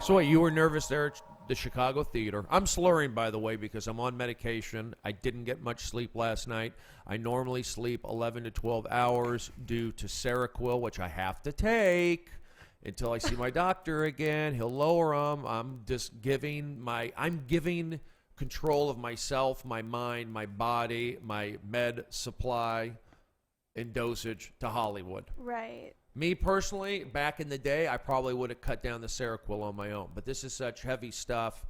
So wait, you were nervous there at the Chicago Theater. I'm slurring, by the way, because I'm on medication. I didn't get much sleep last night. I normally sleep 11 to 12 hours due to Seroquel, which I have to take until I see my doctor again. He'll lower them. I'm giving control of myself, my mind, my body, my med supply and dosage to Hollywood. Right. Me personally, back in the day, I probably would have cut down the Seroquel on my own. But this is such heavy stuff.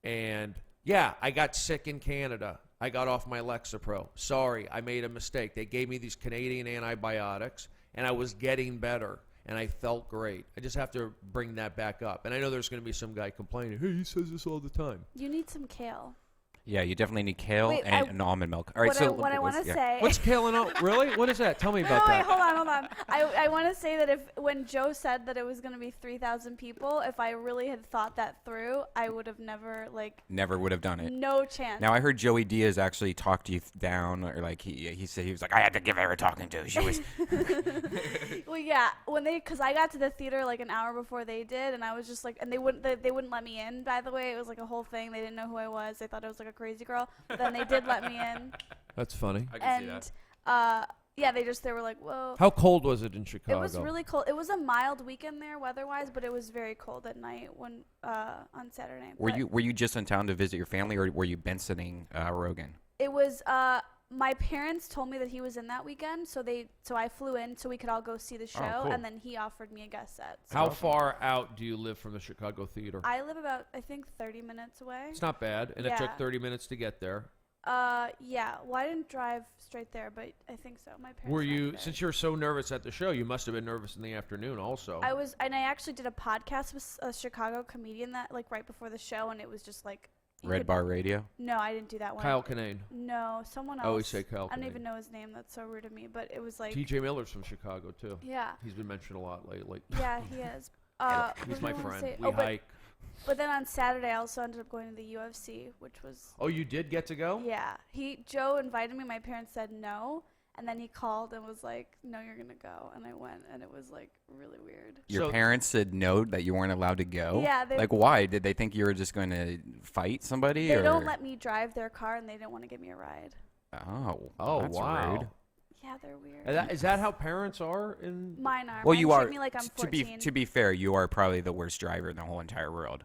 And, yeah, I got sick in Canada. I got off my Lexapro. Sorry, I made a mistake. They gave me these Canadian antibiotics, and I was getting better. And I felt great. I just have to bring that back up. And I know there's going to be some guy complaining, hey, he says this all the time. You need some kale. Yeah, you definitely need kale and almond milk. All right, what I want to say. What's kale and almond? Really? What is that? Tell me about that. Wait, hold on. I want to say that when Joe said that it was going to be 3,000 people, if I really had thought that through, I would have never would have done it. No chance. Now I heard Joey Diaz actually talked you down, or like he said he was like, I had to give her a talking to. She was. Well, yeah, because I got to the theater like an hour before they did, and I was just like, and they wouldn't let me in. By the way, it was like a whole thing. They didn't know who I was. They thought I was like a crazy girl. But then they did let me in. That's funny. I can see that. Yeah, they were like, whoa. How cold was it in Chicago? It was really cold. It was a mild weekend there weather-wise, but it was very cold at night on Saturday. Were you just in town to visit your family, or were you Bensoning Rogan? It was my parents told me that he was in that weekend, so I flew in so we could all go see the show, cool. and then he offered me a guest set. So. How far out do you live from the Chicago Theater? I live about, I think, 30 minutes away. It's not bad, and it took 30 minutes to get there. Yeah. Well, I didn't drive straight there, but I think so. My parents. Were you, since you were so nervous at the show, you must have been nervous in the afternoon also. I was, and I actually did a podcast with a Chicago comedian that, like, right before the show, and it was just, like, Red Bar Radio. No, I didn't do that one. Kyle Kinane. No, someone else. I always say Kyle I don't Kinane. even know his name. That's so rude of me. But it was like. TJ Miller's from Chicago too. Yeah. He's been mentioned a lot lately. Yeah, he is. He's my friend. We but hike. But then on Saturday, I also ended up going to the UFC, which was. Oh, you did get to go? Yeah. Joe invited me. My parents said no. And then he called and was like, no, you're going to go. And I went, and it was, like, really weird. Your parents said no, that you weren't allowed to go? Yeah. Like, why? Did they think you were just going to fight somebody? They don't let me drive their car, and they didn't want to give me a ride. Oh, that's wow. rude. Yeah, they're weird. Is that how parents are? Mine are. Well, Mine you treat are. me like I'm 14. To be fair, you are probably the worst driver in the whole entire world.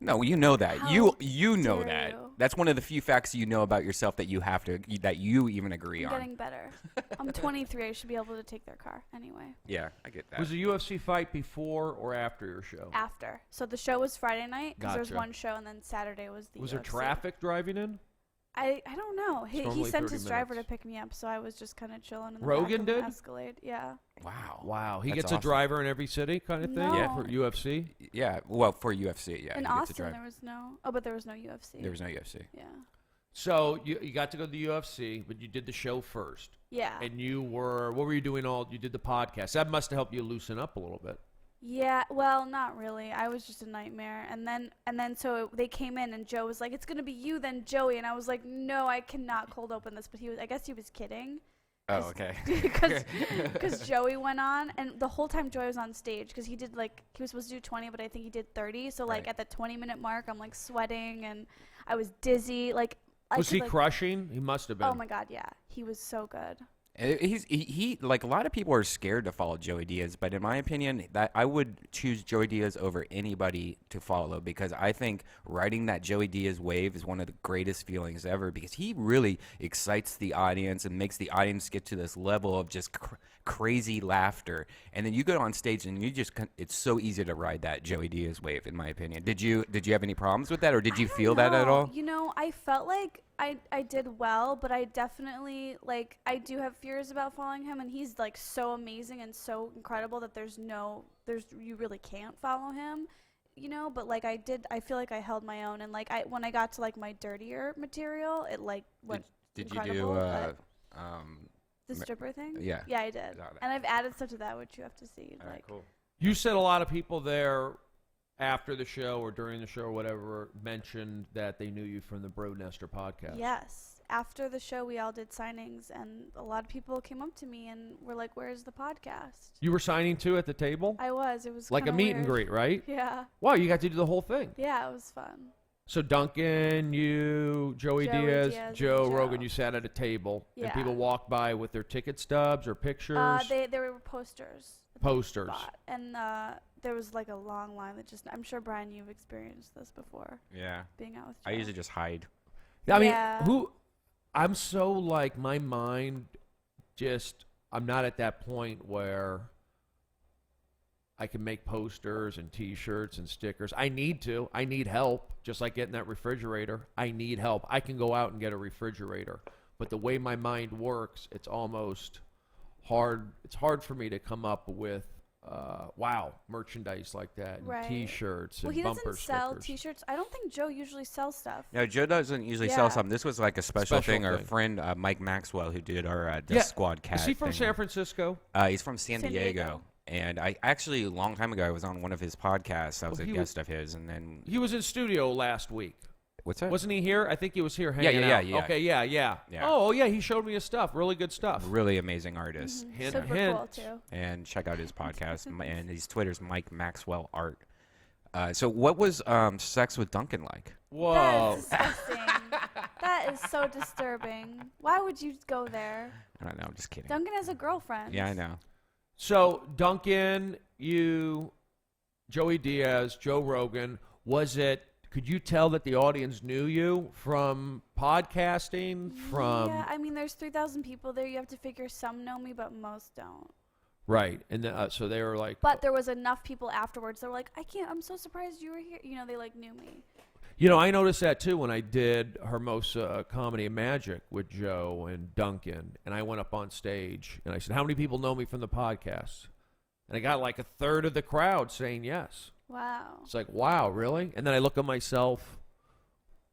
No, you know that. How You know dare that. you. That's one of the few facts you know about yourself that you even agree I'm on. getting better. I'm 23. I should be able to take their car anyway. Yeah, I get that. Was the UFC fight before or after your show? After. So the show was Friday night because there was Gotcha. one show, and then Saturday was the Was UFC. there traffic driving in? I don't know. He normally sent 30 his driver to minutes. pick me up, so I was just kind of chilling in the Rogan back of did? an Escalade. Yeah. Wow. He That's gets awesome. a driver in every city kind of thing? No. Yeah. For UFC? Yeah, well, for UFC, yeah. In he gets to Austin, drive. there was no. Oh, but there was no UFC. There was no UFC. Yeah. So you got to go to the UFC, but you did the show first. Yeah. And what were you doing you did the podcast. That must have helped you loosen up a little bit. Yeah, well, not really. I was just a nightmare. And then so they came in and Joe was like, "It's going to be you then, Joey." And I was like, "No, I cannot cold open this." But I guess he was kidding. Oh, okay. Because Joey went on, and the whole time Joey was on stage, because he was supposed to do 20, but I think he did 30. So like Right. at the 20-minute mark, I'm like sweating and I was dizzy. Like Was he crushing? He must have been. Oh my God, yeah, he was so good. He like a lot of people are scared to follow Joey Diaz, but in my opinion, that I would choose Joey Diaz over anybody to follow, because I think riding that Joey Diaz wave is one of the greatest feelings ever, because he really excites the audience and makes the audience get to this level of just crazy laughter, and then you go on stage and it's so easy to ride that Joey Diaz wave, in my opinion. Did you have any problems with that, or did you feel that at all? You know, I felt like I did well, but I definitely, like, I do have fears about following him, and he's, like, so amazing and so incredible that you really can't follow him, you know, but, like, I feel like I held my own, and, like, when I got to, like, my dirtier material, it, like, went Did you incredible, do, the stripper thing? Yeah. Yeah, I did. And I've added stuff to that, which you have to see. All right, cool. You said a lot of people there after the show or during the show or whatever mentioned that they knew you from the Brode and Esther podcast. Yes. After the show, we all did signings, and a lot of people came up to me and were like, "Where's the podcast?" You were signing too at the table? I was. It was like a kinda meet and weird. greet, right? Yeah. Wow, you got to do the whole thing. Yeah, it was fun. So Duncan, you, Joey Diaz, and Joe Joe. Rogan, you sat at a table, and Yeah. people walked by with their ticket stubs or pictures. They were posters. that they Posters. bought. And there was like a long line that I'm sure, Brian, you've experienced this before, Yeah. being out with Joe. I usually just hide. I mean, Yeah. I'm so like, my mind I'm not at that point where I can make posters and T-shirts and stickers. I need help, just like getting that refrigerator. I need help. I can go out and get a refrigerator. But the way my mind works, it's almost hard. It's hard for me to come up with, merchandise like that, and Right. T-shirts Well, and he bumper doesn't sell stickers. T-shirts. I don't think Joe usually sells stuff. No, Joe doesn't usually Yeah. sell something. This was like a special thing. Our thing. friend Mike Maxwell, who did our Death Yeah. Squad cat Is he from thing. San Francisco? He's from San San Diego. Diego. And I actually, a long time ago, I was on one of his podcasts. I was Well, a he guest of his, and then He was in studio last week. what's that? Wasn't he here? I think he was here hanging out. yeah. Okay, yeah. Yeah. Oh, yeah, he showed me his stuff. Really good stuff. Really amazing artist. Mhm. Hint, Super hint. cool too. And check out his podcast and his Twitter's Mike Maxwell Art. So what was sex with Duncan like? Whoa. That is disgusting. That is so disturbing. Why would you go there? I don't know. I'm just kidding. Duncan has a girlfriend. Yeah, I know. So, Duncan, you, Joey Diaz, Joe Rogan, could you tell that the audience knew you from podcasting, Yeah, I mean, there's 3,000 people there. You have to figure some know me, but most don't. Right, and so they were like, But there was enough people afterwards. They were like, I'm so surprised you were here. You know, they like knew me. I noticed that too when I did Hermosa Comedy and Magic with Joe and Duncan, and I went up on stage and I said, how many people know me from the podcast? And I got like a third of the crowd saying yes. Wow. It's like, wow, really? And then I look at myself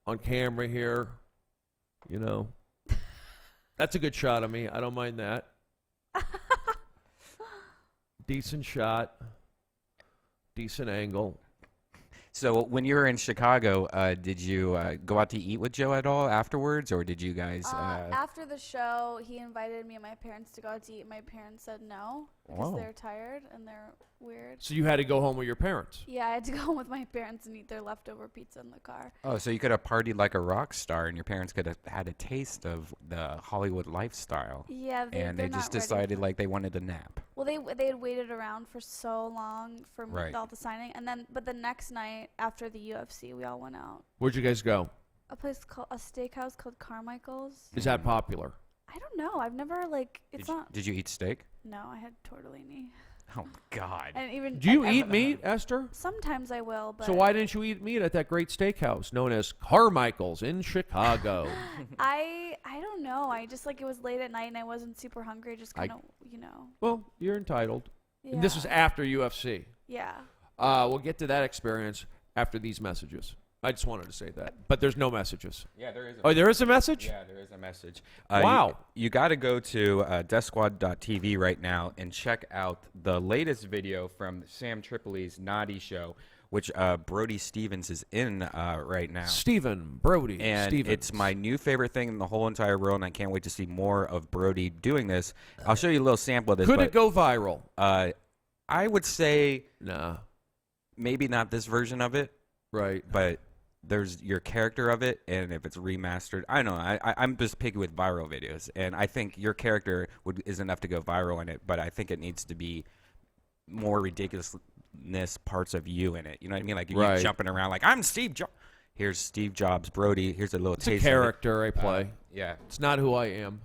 on camera here, you know. That's a good shot of me. I don't mind that. Decent shot. Decent angle. So when you were in Chicago, did you go out to eat with Joe at all afterwards, or did you guys? After the show, he invited me and my parents to go out to eat. My parents said no because they're tired and they're weird. So you had to go home with your parents? Yeah, I had to go home with my parents and eat their leftover pizza in the car. Oh, so you could have partied like a rock star, and your parents could have had a taste of the Hollywood lifestyle. Yeah, and they're they just not ready. decided like they wanted a nap. Well, they had waited around for so long for me Right. all the signing, and then but the next night after the UFC, we all went out. Where'd you guys go? A steakhouse called Carmichael's. Is that popular? I don't know. I've never it's not. Did you eat steak? No, I had tortellini. Oh God. And even Do you eat meat, Esther? Sometimes I will, but So why didn't you eat meat at that great steakhouse known as Carmichael's in Chicago? I don't know. I just it was late at night and I wasn't super hungry. Just kind of Well, you're entitled. Yeah. And this was after UFC. Yeah. We'll get to that experience after these messages. I just wanted to say that. But there's no messages. Yeah, there is. Oh, there is a message? Yeah, there is a message. Wow. You got to go to DeathSquad.tv right now and check out the latest video from Sam Tripoli's Naughty Show, which Brody Stevens is in right now. Stephen, Brody, And Stevens. it's my new favorite thing in the whole entire world, and I can't wait to see more of Brody doing this. I'll show you a little sample of this. Could it go viral? I would say Nah. maybe not this version of it, Right. but there's your character of it, and if it's remastered, I don't know. I'm just picky with viral videos, and I think your character is enough to go viral in it, but I think it needs to be more ridiculousness parts of you in it. You know what I mean? Like you Right. jumping around like, I'm Steve Jobs. Here's Steve Jobs, Brody. Here's a little It's a taste of it. character I play. Yeah. It's not who I am.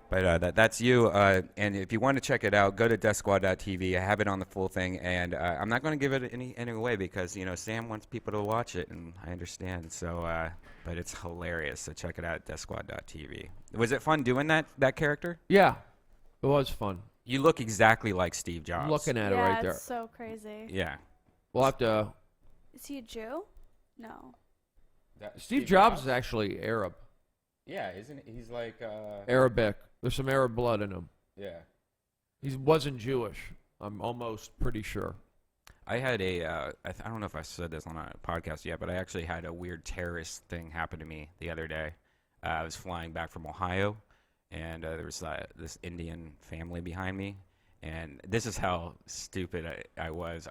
But that's you. And if you want to check it out, go to DeathSquad.tv. I have it on the full thing, and I'm not going to give it any away because Sam wants people to watch it, and I understand. So, but it's hilarious. So check it out at DeathSquad.tv. Was it fun doing that character? Yeah. It was fun. You look exactly like Steve Jobs. I'm looking at it yeah, right there. it's so crazy. Yeah. We'll have to. Is he a Jew? No. Steve Jobs is actually Arab. Yeah, isn't he's like Arabic. There's some Arab blood in him. Yeah. He wasn't Jewish. I'm almost pretty sure. I had I don't know if I said this on a podcast yet, but I actually had a weird terrorist thing happen to me the other day. I was flying back from Ohio, and there was this Indian family behind me, and this is how stupid I was.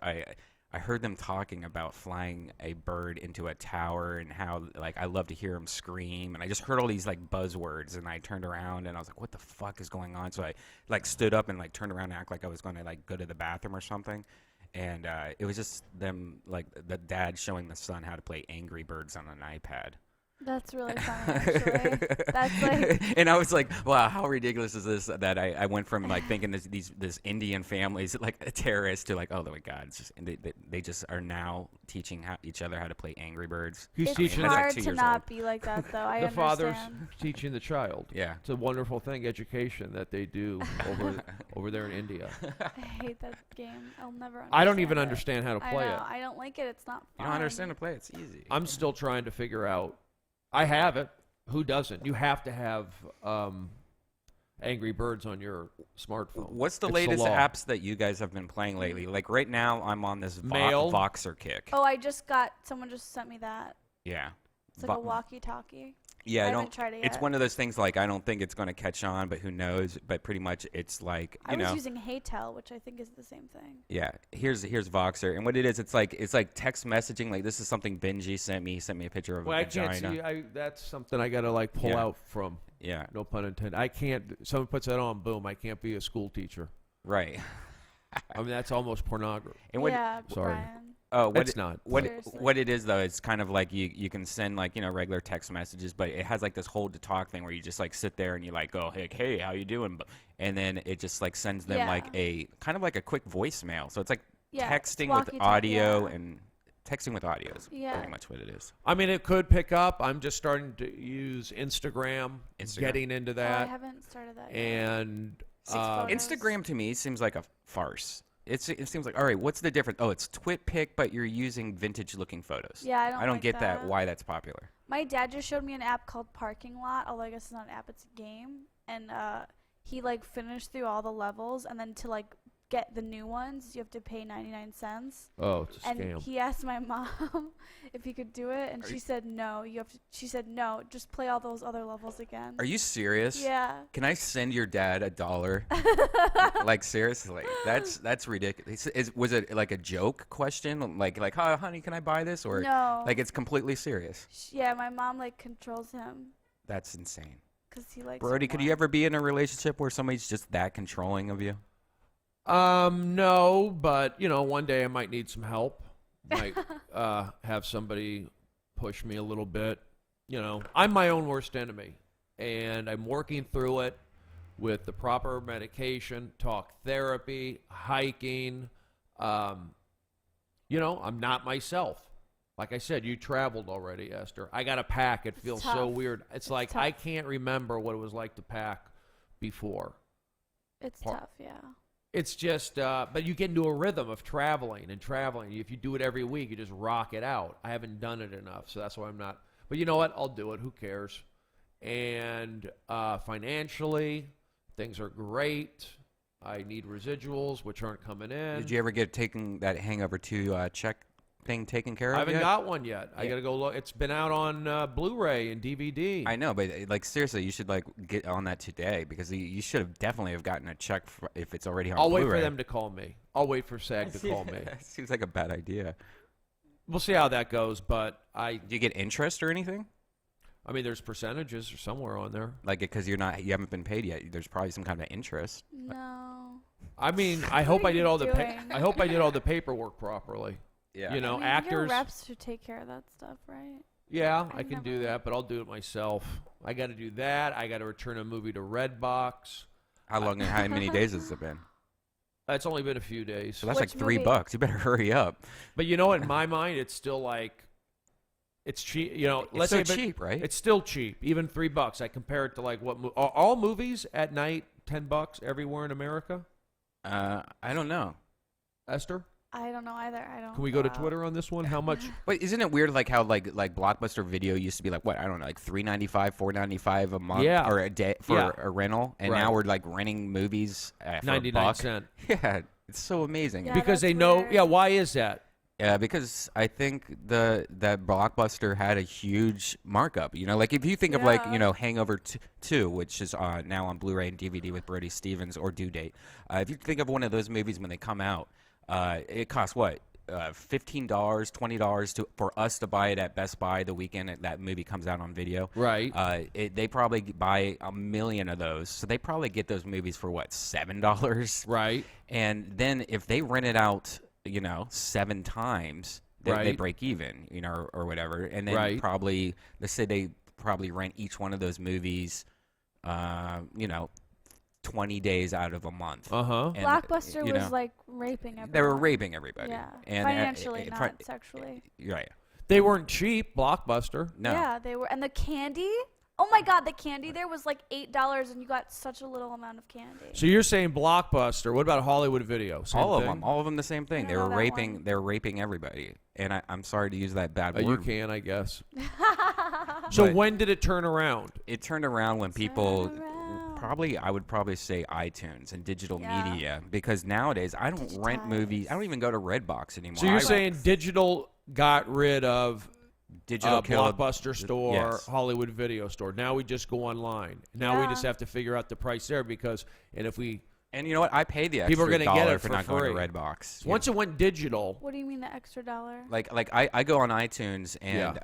I heard them talking about flying a bird into a tower and how I love to hear them scream, and I just heard all these buzzwords, and I turned around and I was like, what the fuck is going on? So I stood up and turned around and act like I was going to go to the bathroom or something, and it was just them the dad showing the son how to play Angry Birds on an iPad. That's really funny, actually. That's and I was like, wow, how ridiculous is this that I went from thinking this Indian family is a terrorist to oh my God, it's just they just are now teaching each other how to play Angry Birds. He's it's teaching hard 2 to years not old. be like that, though. I the understand. father's teaching the child. Yeah. It's a wonderful thing, education that they do over there in India. I hate that game. I'll never understand I don't even it. understand how to play I know. it. I don't like it. It's not You fun. don't understand to play? It's easy. I'm still trying to figure out. I have it. Who doesn't? You have to have Angry Birds on your smartphone. What's the It's latest law. apps that you guys have been playing lately? Right now, I'm on this Mail. Voxer kick. Oh, someone just sent me that. Yeah. It's like a walkie-talkie. Yeah, I I haven't don't. tried it It's yet. one of those things I don't think it's going to catch on, but who knows? But pretty much, it's I was using HeyTel, which I think is the same thing. Yeah, here's Voxer, and what it is, it's like text messaging. This is something Benji sent me. He sent me a picture of a Well, I vagina. can't see. That's something I gotta pull Yeah. out from. Yeah, No pun intended. I can't. Someone puts that on. Boom. I can't be a school teacher. right. I mean, that's almost pornography. And what? Yeah, Sorry. Brian. Oh, what It's not. Seriously. what it is though, it's kind of you can send regular text messages, but it has this hold to talk thing where you just sit there and you go, hey, how you doing? And then it just sends them Yeah. a kind of a quick voicemail. So it's Yeah, texting with walkie-talkie, audio yeah. and texting with audio is Yeah. pretty much what it is. I mean, it could pick up. I'm just starting to use Instagram. Getting into I that. haven't started that yet. And Photos. Instagram to me seems like a farce. it seems like, all right, what's the difference? Oh, it's TwitPic, but you're using vintage-looking photos. Yeah, I don't like get that. that. Why that's popular. My dad just showed me an app called Parking Lot, although I guess it's not an app, it's a game. And he like finished through all the levels, and then to like get the new ones, you have to pay 99 cents. Oh, it's a And scam. he asked my mom if he could do it, and she said no. She said no. Just play all those other levels again. Are you serious? Yeah. Can I send your dad $1? Like seriously, that's ridiculous. Was it like a joke question? Like, oh, honey, can I buy this? Or No. like it's completely serious? Yeah, my mom like controls him That's insane. because he likes. Brody, her could more. you ever be in a relationship where somebody's just that controlling of you? No, but one day I might need some help. Might have somebody push me a little bit. I'm my own worst enemy, and I'm working through it with the proper medication, talk therapy, hiking. I'm not myself. Like I said, you traveled already, Esther. I got to pack. It feels so tough. weird. It's like tough. I can't remember what it was like to pack before. It's Par- tough, yeah. It's just, but you get into a rhythm of traveling. If you do it every week, you just rock it out. I haven't done it enough, so that's why I'm not. But you know what? I'll do it. Who cares? And financially, things are great. I need residuals, which aren't coming in. Did you ever get that Hangover 2 check thing taken care of? I haven't yet? got one yet. I got to go look. It's been out on Blu-ray and DVD. I know, but like seriously, you should like get on that today because you should have definitely have gotten a check if it's already on I'll wait Blu-ray. for them to call me. I'll wait for SAG to call me. Seems like a bad idea. We'll see how that goes, but Do you get interest or anything? there's percentages or somewhere on there. Like because you haven't been paid yet. There's probably some kind of interest. No. I hope I are did you all the doing? I hope I did all the paperwork properly. Yeah. Your Actors. reps should take care of that stuff, right? Yeah, I I can do never- that, but I'll do it myself. I got to do that. I got to return a movie to Redbox. How many days has it been? It's only been a few days. So that's Which like $3. movie? You better hurry up. But in my mind, it's still like, it's cheap. Let's so say cheap, right? It's still cheap, even $3. I compare it to like are all movies at night $10 everywhere in America. I don't know. Esther, I don't know either. I don't. can we go to out. Twitter on this one? How much? But isn't it weird, like how like Blockbuster Video used to be like what I don't know, like $3.95, $4.95 a month Yeah. or a day for Yeah. a rental, and Right. now we're like renting movies for 99 $1. cents. Yeah, it's so amazing. Yeah. Because they that's know. weird. Yeah, why is that? Yeah, because I think that Blockbuster had a huge markup. Like if you think of like Yeah. Hangover 2, which is now on Blu-ray and DVD with Brody Stevens or Due Date. If you think of one of those movies when they come out, it costs what? $15, $20 for us to buy it at Best Buy the weekend that movie comes out on video. Right. They probably buy 1 million of those, so they probably get those movies for what, $7? Right. And then if they rent it out, 7 times, they Right. break even, or whatever. And then Right. probably let's say they probably rent each one of those movies, 20 days out of a month. Uh-huh. And, Blockbuster you was know, like raping everyone. They were raping everybody. Yeah. And, Financially, not sexually. Right. They weren't cheap, Blockbuster. No. Yeah, they were. And the candy. Oh my God, the candy there was like $8, and you got such a little amount of candy. So you're saying Blockbuster. What about Hollywood Video? Same All thing? of them the same thing. I They don't were know that raping. one. They were raping everybody. And I'm sorry to use that bad You word. can, I guess. So But- when did it turn around? It turned around when people around. I would probably say iTunes and digital Yeah. media, because nowadays I don't rent movies. I don't even go to Redbox anymore. So you're I- saying digital got rid of digital killed Blockbuster store, yes. Hollywood Video store. Now we just go online. Now we Yeah. just have to figure out the price there if we And you know what? I pay the extra People are gonna get dollar it for for not going free. to Redbox. once it went digital. What do you mean the extra dollar? Like I go on iTunes and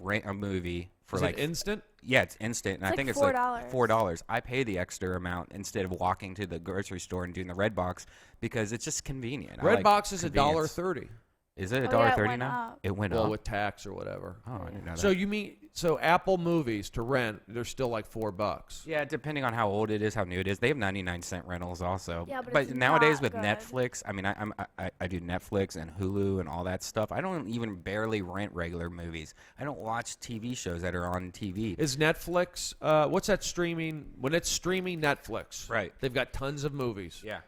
rent a movie for Is like it instant? yeah, it's instant, and It's I like think it's $4. like $4. I pay the extra amount instead of walking to the grocery store and doing the Redbox because it's just convenient. I like Redbox is convenience. $1.30. Is it Oh, yeah, $1.30 it went now? up. It went Well, up. with tax or whatever. Oh, I didn't know that. So you mean Apple movies to rent? They're still like $4. Yeah, depending on how old it is, how new it is. They have 99-cent rentals also. Yeah, but it's nowadays not with good. Netflix, I mean, I do Netflix and Hulu and all that stuff. I don't even barely rent regular movies. I don't watch TV shows that are on TV. Is Netflix? What's that streaming? When it's streaming Netflix, Right. They've got tons of movies. Yeah.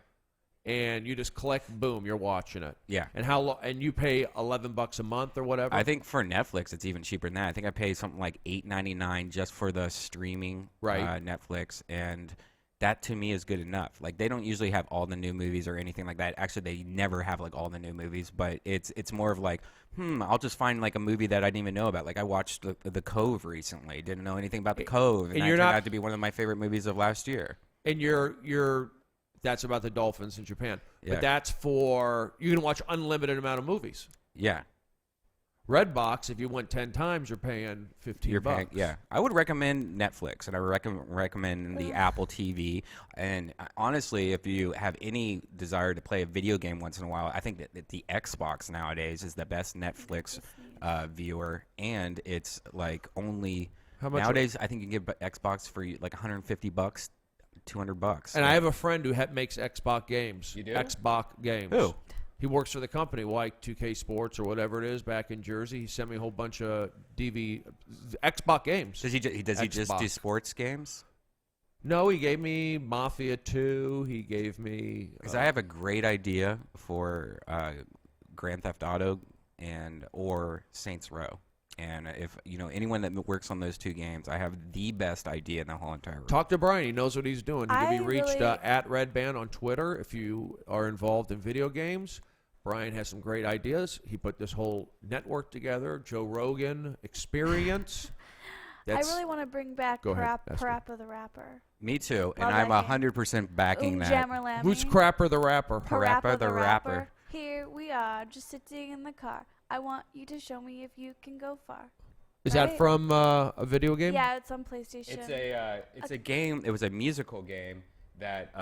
and you just click, boom, you're watching it. Yeah. And how long? And you pay $11 a month or whatever. I think for Netflix, it's even cheaper than that. I think I pay something like $8.99 just for the streaming Netflix, and that to me is good enough. Like, they don't usually have all the new movies or anything like that. Actually, they never have like all the new movies, but it's more of like, I'll just find like a movie that I didn't even know about. Like, I watched the Cove recently. Didn't know anything about the Cove, and that turned out to be one of my favorite movies of last year. And you're that's about the dolphins in Japan. Yeah. But that's for you can watch unlimited amount of movies. Yeah. Redbox, if you went 10 times, you're paying $15. Yeah, I would recommend Netflix, and I would recommend the Apple TV. And honestly, if you have any desire to play a video game once in a while, I think that the Xbox nowadays is the best Netflix viewer, and it's like only How much nowadays. I think you can get Xbox for like $150, $200. And I have a friend who makes Xbox games. You do? Xbox games. Who? He works for the company, Y2K Sports or whatever it is, back in Jersey. He sent me a whole bunch of Xbox games. Does he just do Xbox. sports games? No, he gave me Mafia 2. He gave me Because I have a great idea for Grand Theft Auto or Saints Row. And if anyone that works on those two games, I have the best idea in the whole entire world. Talk to Brian. He knows what he's doing. He can be reached really- at Redban on Twitter if you are involved in video games. Brian has some great ideas. He put this whole network together, Joe Rogan Experience. I really want to bring back Go ahead, Esther. Parappa the Rapper. Me too, and Love I'm that game. 100% backing that. Jammer Lammy. Who's Crapper the Rapper? Parappa the Rapper. Here we are, just sitting in the car. I want you to show me if you can go far. Is that Right? from a video game? Yeah, it's on PlayStation. It's a game. It was a musical game that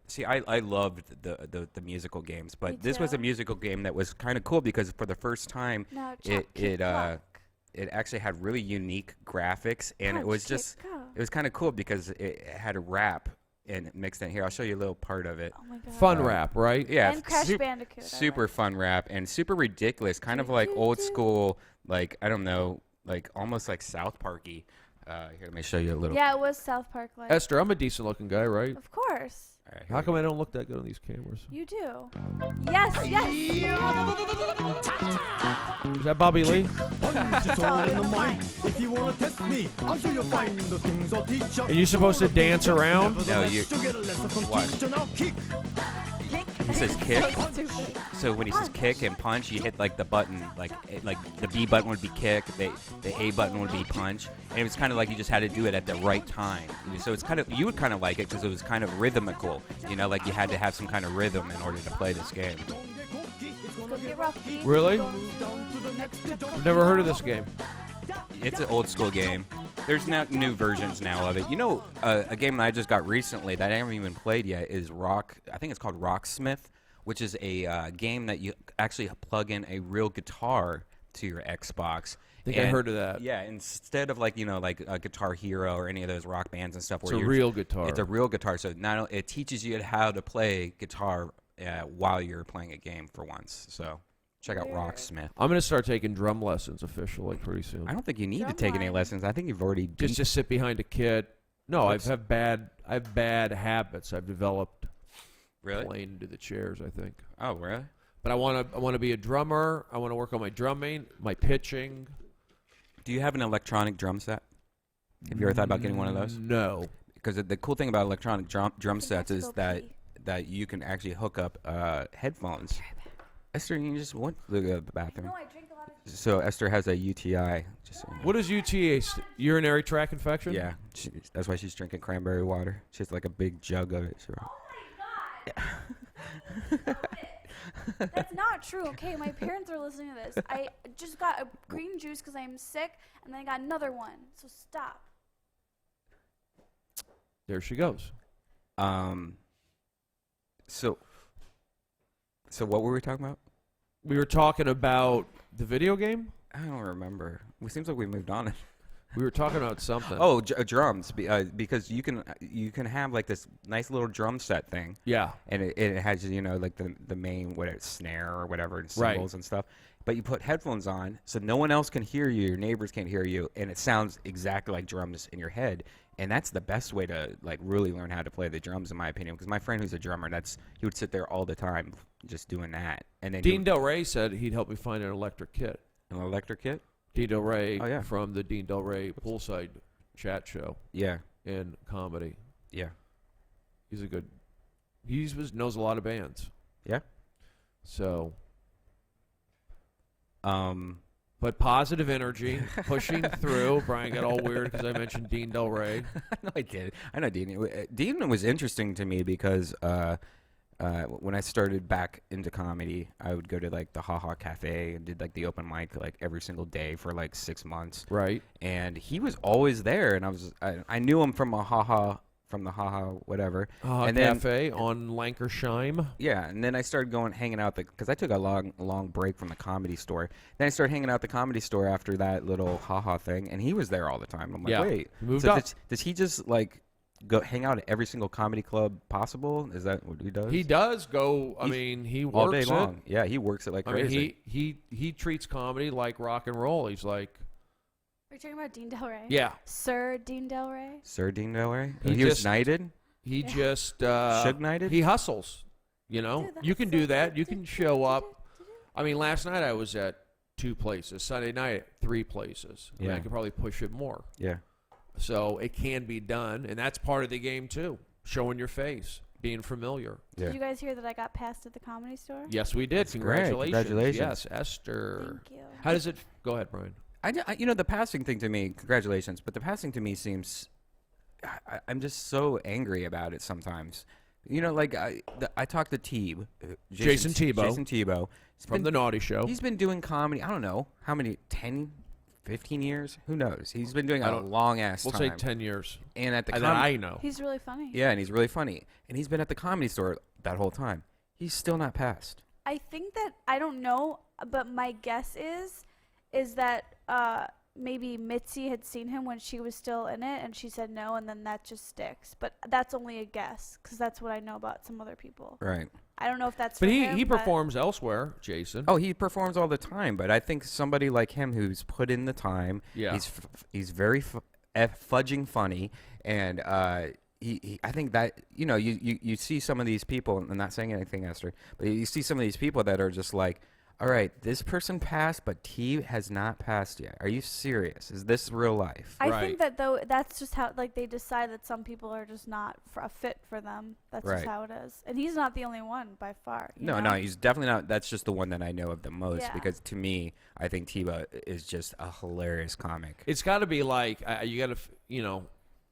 see, I loved the musical games, but Me this was a too. musical game that was kind of cool because for the first time Now, it actually had really unique graphics, and it was just it was kind of cool because it had a rap and mixed in here. I'll show you a little part of it. Oh my god. Fun rap, right? Yeah, And Crash sup- Bandicoot. I super like. fun rap and super ridiculous, kind of like old school, like I don't know, like almost like South Parky. Here, let me show you a little. Yeah, it was South Park like. Esther, I'm a decent looking guy, right? Of course. All right, here How we come go. I don't look that good on these cameras? You do. Yes, yes. Is that Bobby Lee? If you wanna test me, I'm sure you'll find the things I'll teach you. Are you supposed to dance around? No, you. You'll get a lesson from What? teacher. Now kick. He says kick. So stupid. So when he says kick and punch, you hit like the button, like the B button would be kick, the A button would be punch, and it was kind of like you just had to do it at the right time. So it's kind of you would kind of like it because it was kind of rhythmical, like you had to have some kind of rhythm in order to play this game. Go get Rocky. Really? Next to I've never heard of this game. It's an old school game. There's now new versions now of it. A game that I just got recently that I haven't even played yet is Rock. I think it's called Rocksmith, which is a game that you actually plug in a real guitar to your Xbox. I think I heard of that. Yeah, instead of like a Guitar Hero or any of those rock bands and stuff. It's where a you're- real guitar. It's a real guitar. So it teaches you how to play guitar while you're playing a game for once. So check out Weird. Rocksmith. I'm gonna start taking drum lessons officially pretty soon. I don't think you need to take any Drumline. lessons. I think you've already Just to sit behind a kid. No, I What's- have bad habits. I've developed really. playing into the chairs, I think. Oh, really? But I want to be a drummer. I want to work on my drumming, my pitching. Do you have an electronic drum set? Have you ever thought about getting one of those? No. Because the cool thing about electronic drum sets is Go that pee. you can actually hook up headphones. Esther, you just went to the bathroom. No, I drink a lot of. So Esther has a UTI. Just so you know. What is UTA? Urinary tract infection? Yeah, that's why she's drinking cranberry water. She has like a big jug of it. So. Oh my god. Stop it. That's not true. Okay, my parents are listening to this. I just got a green juice because I'm sick, and then I got another one. So stop. There she goes. So what were we talking about? We were talking about the video game. I don't remember. It seems like we moved on. We were talking about something. Oh, drums, because you can have like this nice little drum set thing, yeah. and it has like the main snare or whatever and Right. cymbals and stuff. But you put headphones on so no one else can hear you, your neighbors can't hear you, and it sounds exactly like drums in your head. And that's the best way to like really learn how to play the drums, in my opinion. Because my friend who's a drummer, he would sit there all the time just doing that. And then Dean Del Rey said he'd help me find an electric kit. an electric kit. Dean Del Rey Oh, yeah. from the Dean Del Rey Poolside Chat Show Yeah, in comedy. yeah, He's a good. Knows a lot of bands. yeah. So, Um, but positive energy, pushing through. Brian got all weird because I mentioned Dean Del Rey. no, I did. I know Dean. Dean was interesting to me because when I started back into comedy, I would go to like the Ha Ha Cafe and did like the open mic like every single day for like 6 months. Right. And he was always there, and I knew him from the Ha Ha whatever. And then Cafe on Lancashire. yeah, and then I started hanging out because I took a long break from the Comedy Store. Then I started hanging out at the Comedy Store after that little Ha Ha thing, and he was there all the time. I'm like, Yeah. wait, He moved so up. does he just like go hang out at every single comedy club possible? Is that what he does? He does go. I He's mean, he all works day long. Yeah, he works it like I mean, crazy. he treats comedy like rock and roll. He's like, Are you talking about Dean Del Rey? yeah. Sir Dean Del Rey? Sir Dean Del Rey? He He was just- knighted? He Yeah. just Shug knighted? he hustles. You know, Do the you can do hustle. that. You can show up. I mean, last night I was at 2 places. Sunday night at 3 places. I mean, Yeah. I could probably push it more. Yeah. So it can be done, and that's part of the game too. Showing your face, being familiar. Yeah. Did you guys hear that I got passed at the Comedy Store? Yes, we did. That's great. Congratulations. Yes, Esther. Thank you. How does it? Go ahead, Brian. You know, the passing thing to me, congratulations, but the passing to me seems, I'm just so angry about it sometimes. You know, like I talked to Teeb, Jason Tebow. Jason Tebow. From the Naughty Show. He's been doing comedy, I don't know, how many, 10, 15 years? Who knows? He's been doing I a don't- long-ass We'll time. say 10 years. And at the That comedy, I know. He's really funny. yeah, and he's really funny. And he's been at the Comedy Store that whole time. He's still not passed. I think that I don't know, but my guess is that maybe Mitzi had seen him when she was still in it, and she said no, and then that just sticks. But that's only a guess because that's what I know about some other people. Right. I don't know if that's. But for he him, but performs elsewhere, Jason. Oh, he performs all the time, but I think somebody like him who's put in the time, Yeah. he's very fudging funny, and he I think that you see some of these people, and I'm not saying anything, Esther, but you see some of these people that are just like, all right, this person passed, but T has not passed yet. Are you serious? Is this real life? I Right. think that though that's just how they decide that some people are just not a fit for them. That's just Right. how it is, and he's not the only one by far. you No, know? he's definitely not. That's just the one that I know of the most Yeah. because to me, I think Tiba is just a hilarious comic. It's got to be like you got to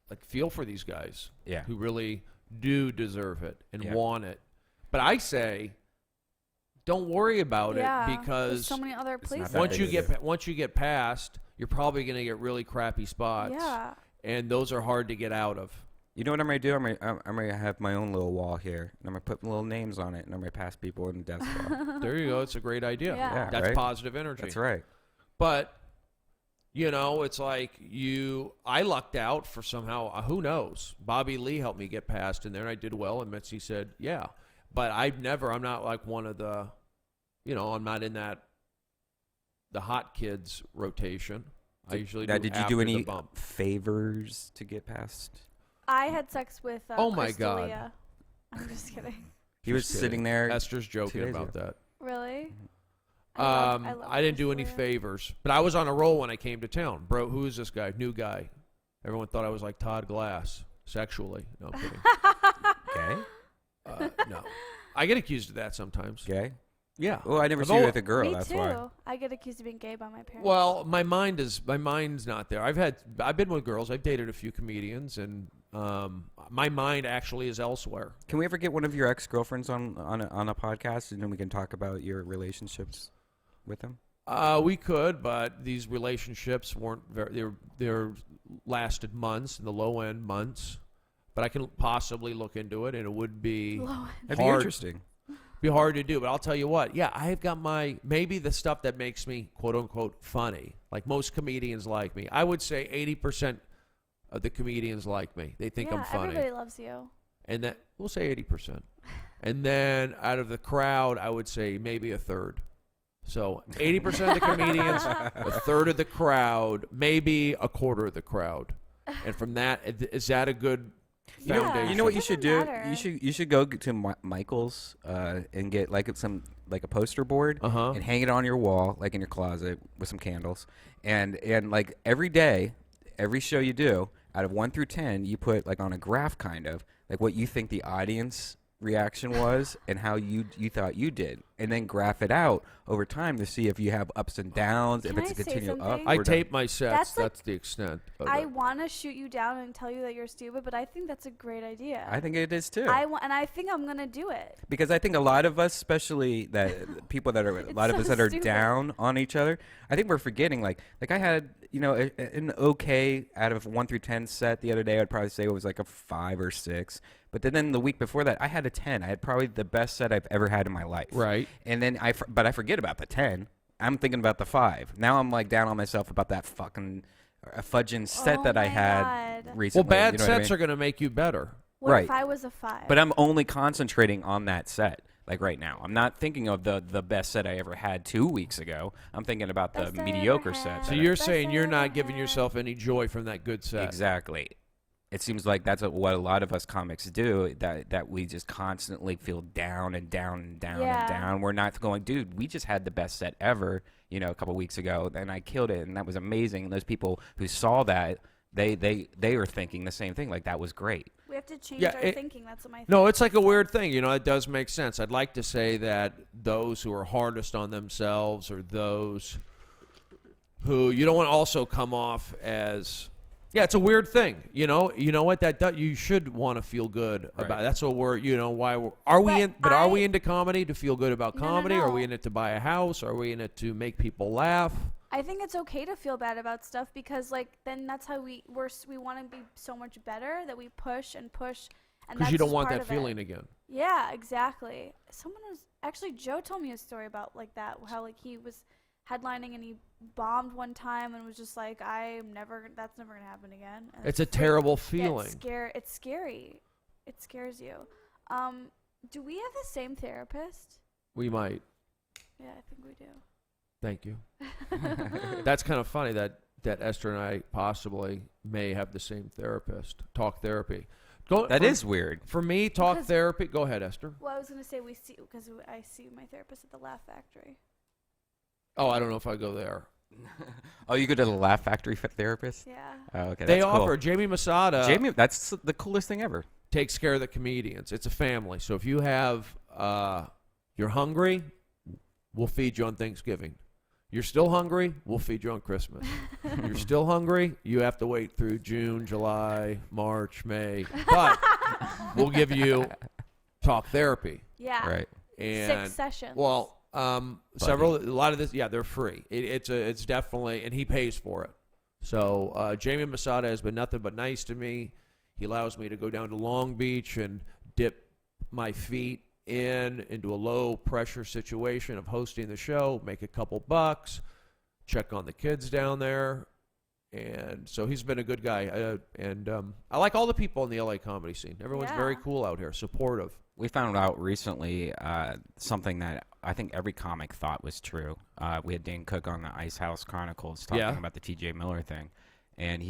like feel for these guys. Yeah. Who really do deserve it and Yeah. want it. But I say, don't worry about Yeah, it there's because so many other not places. that once you big of get once you get past, you're probably going to get really crappy spots. Yeah. And those are hard to get out of. You know what I'm gonna do? I'm gonna have my own little wall here, and I'm gonna put little names on it, and I'm gonna pass people in the desk bar. There you go. It's a great idea. Yeah. Yeah, That's right? positive energy. That's right. But it's like I lucked out for somehow. Who knows? Bobby Lee helped me get past in there, and I did well. And Mitzi said, "Yeah," but I'm not like one of the, I'm not in the hot kids rotation. I usually Now, do did you after do any the bump. favors to get past? I had sex with. Oh my God. Crystalia. I'm just kidding. He was Just sitting kidding. there. Esther's joking days about ago. that. Really? I didn't do any Crystalia. favors, but I was on a roll when I came to town. Bro, who is this guy? New guy. Everyone thought I was like Todd Glass sexually. No, I'm kidding. Okay. No, I get accused of that sometimes. Okay. Yeah. Well, I never I've see you al- with a girl. Me That's too. why. I get accused of being gay by my parents. Well, my mind's not there. I've been with girls. I've dated a few comedians, and my mind actually is elsewhere. Can we ever get one of your ex-girlfriends on a podcast, and then we can talk about your relationships with them? We could, but these relationships weren't very. They lasted months, in the low end months. But I can possibly look into it, and it would be That'd be interesting. be hard to do. But I'll tell you what. Yeah, I've got maybe the stuff that makes me quote unquote funny. Like most comedians like me. I would say 80% of the comedians like me. They think I'm funny. Everybody loves you. And that we'll say 80%. And then out of the crowd, I would say maybe a third. So 80% of the comedians, a third of the crowd, maybe a quarter of the crowd. And from that, is that a good Yeah. foundation? You know what you It should doesn't do? matter. You should go to Michael's and get like a poster board and hang it on your wall, like in your closet with some candles. And like every day, every show you do, out of 1 through 10, you put like on a graph kind of like what you think the audience reaction was and how you thought you did, and then graph it out over time to see if you have ups and downs, if Can it's a I say continual up. something? I or down. tape my sets. That's like- That's the extent of I it. want to shoot you down and tell you that you're stupid, but I think that's a great idea. I think it is too. And I think I'm gonna do it. Because I think a lot of us, especially that people that are a lot of so us that are stupid. down on each other, I think we're forgetting. Like I had an okay out of 1 through 10 set the other day. I'd probably say it was like a 5 or 6. But then the week before that, I had a 10. I had probably the best set I've ever had in my life. Right. And then I forget about the 10. I'm thinking about the 5. Now I'm like down on myself about that fucking fudging set Oh that I my had God. recently. Well, bad you know what I sets mean? are going to make you better. What Right. if I was a 5? But I'm only concentrating on that set. Like right now, I'm not thinking of the best set I ever had 2 weeks ago. I'm thinking about the Best I ever mediocre had. set. So that I- you're Best saying I you're ever not giving had. yourself any joy from that good set. exactly. It seems like that's what a lot of us comics do. That we just constantly feel down and down and down Yeah. and down. We're not going, dude. We just had the best set ever. A couple weeks ago, and I killed it, and that was amazing. And those people who saw that, they were thinking the same thing. Like that was great. We have to change Yeah, our thinking. That's what my No, it's like a weird thing. It does make sense. I'd like to say that those who are hardest on themselves are those who you don't want to also come off as. Yeah, it's a weird thing. You know what that does. You should want to feel good about. Right. That's what we're. Why we're. Are we But in? But are we I- into comedy to feel good about No, no, comedy? Are we no. in it to buy a house? Are we in it to make people laugh? I think it's okay to feel bad about stuff because then that's how we want to be so much better that we push and push. And Because you that's don't want part that of it. feeling again. Yeah, exactly. Someone was actually Joe told me a story about like that, how like he was headlining and he bombed one time and was just like, that's never gonna happen again. And It's a terrible feeling. It's scary. It scares you. Do we have the same therapist? We might. Yeah, I think we do. Thank you. That's kind of funny that Esther and I possibly may have the same therapist. Talk therapy. That is weird. For me, talk Because- therapy. Go ahead, Esther. Well, I was gonna say because I see my therapist at the Laugh Factory. Oh, I don't know if I go there. Oh, you go to the Laugh Factory therapist? Yeah. Oh, okay. They that's cool. offer Jamie Masada Jamie, that's the coolest thing ever. takes care of the comedians. It's a family. So if you have you're hungry, we'll feed you on Thanksgiving. You're still hungry, we'll feed you on Christmas. You're still hungry, you have to wait through June, July, March, May. But we'll give you talk therapy. Yeah. Right. And 6 sessions. well, a lot of this, yeah, they're free. It's definitely, and he pays for it. So Jamie Masada has been nothing but nice to me. He allows me to go down to Long Beach and dip my feet into a low pressure situation of hosting the show, make a couple bucks, check on the kids down there. And so he's been a good guy. And I like all the people in the LA comedy scene. Everyone's very Yeah. cool out here, supportive. We found out recently something that I think every comic thought was true. We had Dane Cook on the Ice House Chronicles talking Yeah. about the TJ Miller thing. And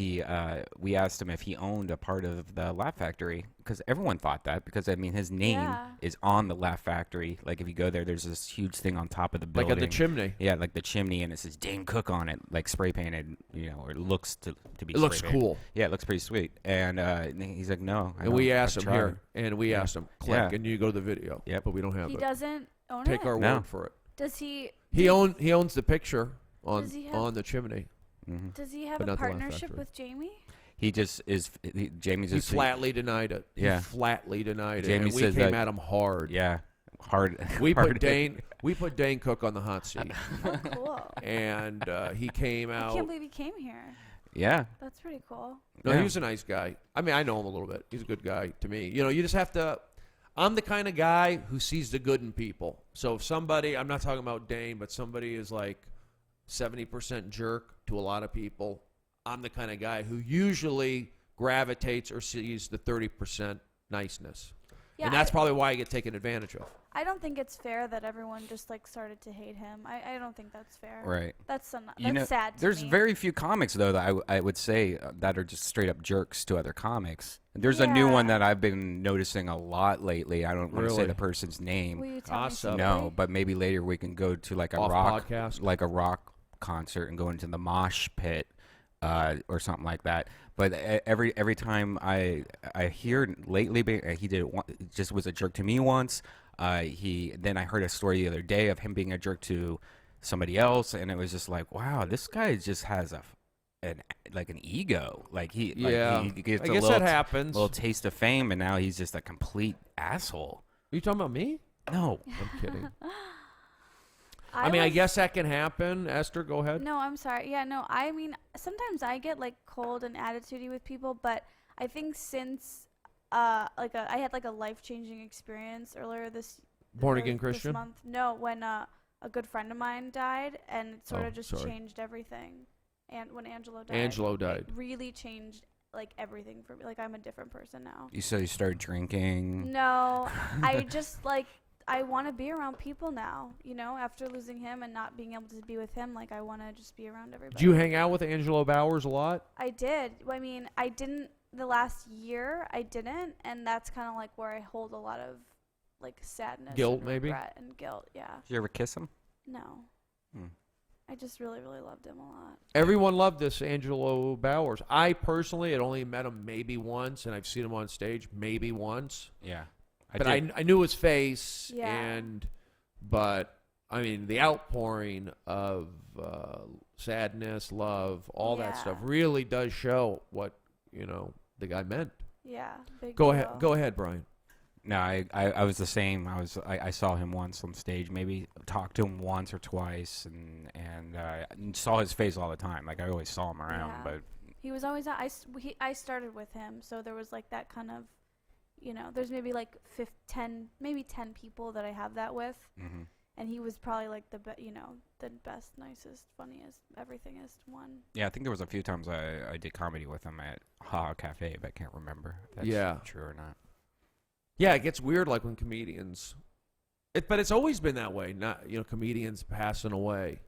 we asked him if he owned a part of the Laugh Factory, because everyone thought that, because I mean his name Yeah. is on the Laugh Factory. Like if you go there, there's this huge thing on top of the building, Like at the chimney. yeah, like the chimney, and it says Dane Cook on it, like spray painted, or it looks to be. It looks spray painted. cool. Yeah, it looks pretty sweet. And he's like, no. And we asked I've him tried. here, and we Yeah. asked him, click, Yeah. and you go to the video. Yep. But we don't have he it. doesn't own Take it. our No. word for it. Does he? He owns the picture on Does he have- on the chimney. Mm-hmm. Does he have But a not the Laugh partnership Factory. with Jamie? He just is. Jamie's He just flatly denied it. Yeah. He flatly denied Jamie it. And we says came that- at him hard. Yeah, hard. We hard. put Dane Cook on the hot seat, Oh, cool. and he came I out. can't believe he came here. Yeah, That's pretty cool. No, Yeah. he was a nice guy. I mean, I know him a little bit. He's a good guy to me. You just have to. I'm the kind of guy who sees the good in people. So if somebody, I'm not talking about Dane, but somebody is like 70% jerk to a lot of people, I'm the kind of guy who usually gravitates or sees the 30% niceness. Yeah, And that's probably why I get taken advantage of. I don't think it's fair that everyone just like started to hate him. I don't think that's fair. Right. That's You sad to there's me. very few comics though that I would say that are just straight up jerks to other comics. There's a new one Yeah. that I've been noticing a lot lately. I don't want to say Really? the person's name. Will you tell me Awesome. No, something? but maybe later we can go to like a Off rock podcast? like a rock concert and go into the mosh pit or something like that. But every time I hear lately he did it just was a jerk to me once. Then I heard a story the other day of him being a jerk to somebody else, and it was just like, wow, this guy just has an ego. Like he gets I a guess little, that happens. little taste of fame, and now he's just a complete asshole. Are you talking about me? No, I'm kidding. I mean, I guess that can happen. Esther, go ahead. No, I'm sorry. Yeah, no, I mean, sometimes I get like cold and attitudey with people, but I think since I had like a life-changing experience earlier this Born again Christian? this month. No, when a good friend of mine died, and it sort Oh, of just sorry. changed everything. And when Angelo died, Angelo died. it really changed like everything for me. Like I'm a different person now. you started drinking. No, I just like I want to be around people now. You know, after losing him and not being able to be with him, like I want to just be around everybody. Do you hang out with Angelo Bowers a lot? I did. I mean, I didn't the last year. I didn't, and that's kind of like where I hold a lot of like sadness, Guilt, and maybe? regret and guilt. Yeah. Did you ever kiss him? No. Hmm. I just really, really loved him a lot. Everyone loved this Angelo Bowers. I personally had only met him maybe once, and I've seen him on stage maybe once. Yeah. But I knew his face, Yeah. but I mean, the outpouring of sadness, love, all that Yeah. stuff really does show what the guy meant. Yeah. Big Go deal. ahead, go ahead, Brian. No, I was the same. I saw him once on stage, maybe talked to him once or twice, and saw his face all the time. Like I always saw him around, Yeah. but He was always I started with him, so there was like that kind of, there's maybe like 10 people that I have that with, mhm. and he was probably like the best, nicest, funniest, everythingest one. Yeah, I think there was a few times I did comedy with him at Ha Cafe, but I can't remember if that's Yeah. true or not. Yeah, it gets weird like when comedians. But it's always been that way. Not comedians passing away.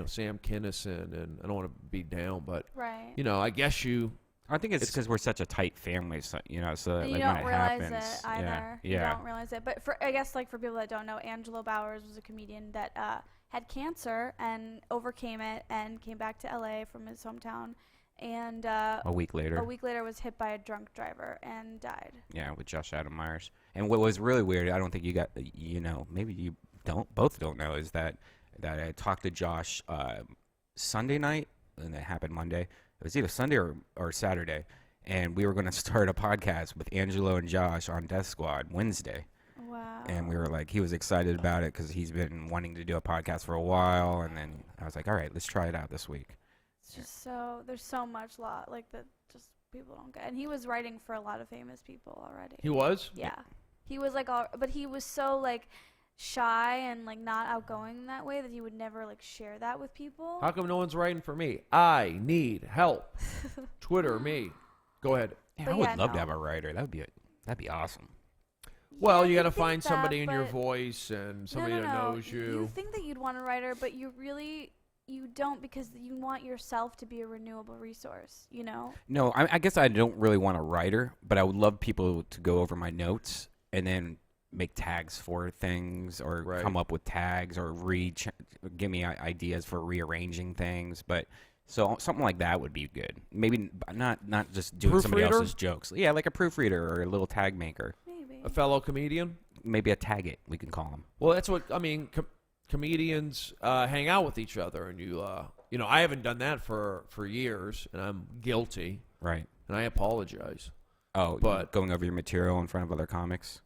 Sam Kinison, and I don't want to be down, but Right. I guess I think it's It's- because we're such a tight family, so so And like you when don't it realize happens, it either. yeah, You yeah. don't realize it. But I guess like for people that don't know, Angelo Bowers was a comedian that had cancer and overcame it and came back to LA from his hometown, and A week later, was hit by a drunk driver and died. yeah, with Josh Adam Myers. And what was really weird, I don't think you got, maybe you both don't know, is that I talked to Josh Sunday night, and it happened Monday. It was either Sunday or Saturday, and we were going to start a podcast with Angelo and Josh on Death Squad Wednesday. Wow. And we were like, he was excited about it because he's been wanting to do a podcast for a while, and then I was like, all right, let's try it out this week. It's just there's so much like that just people don't get. And he was writing for a lot of famous people already. he was. Yeah. He was like but he was so like shy and like not outgoing in that way that he would never like share that with people. How come no one's writing for me? I need help. Twitter me. Go ahead. Yeah, But I would yeah, love to no. have a writer. That'd be awesome. Well, Yeah, you got to think find that, somebody in your but- voice and somebody no, that knows You you. think that you'd want a writer, but you don't, because you want yourself to be a renewable resource, No, I guess I don't really want a writer, but I would love people to go over my notes and then make tags for things or Right. come up with tags or give me ideas for rearranging things. But so something like that would be good. Maybe not just doing somebody Proofreader? else's jokes. Yeah, like a proofreader or a little tag maker. Maybe. A fellow comedian. Maybe a tag it, we can call them. Well, that's what I mean. Comedians hang out with each other, and I haven't done that for years, and I'm guilty, Right. and I apologize. Oh, But- going over your material in front of other comics?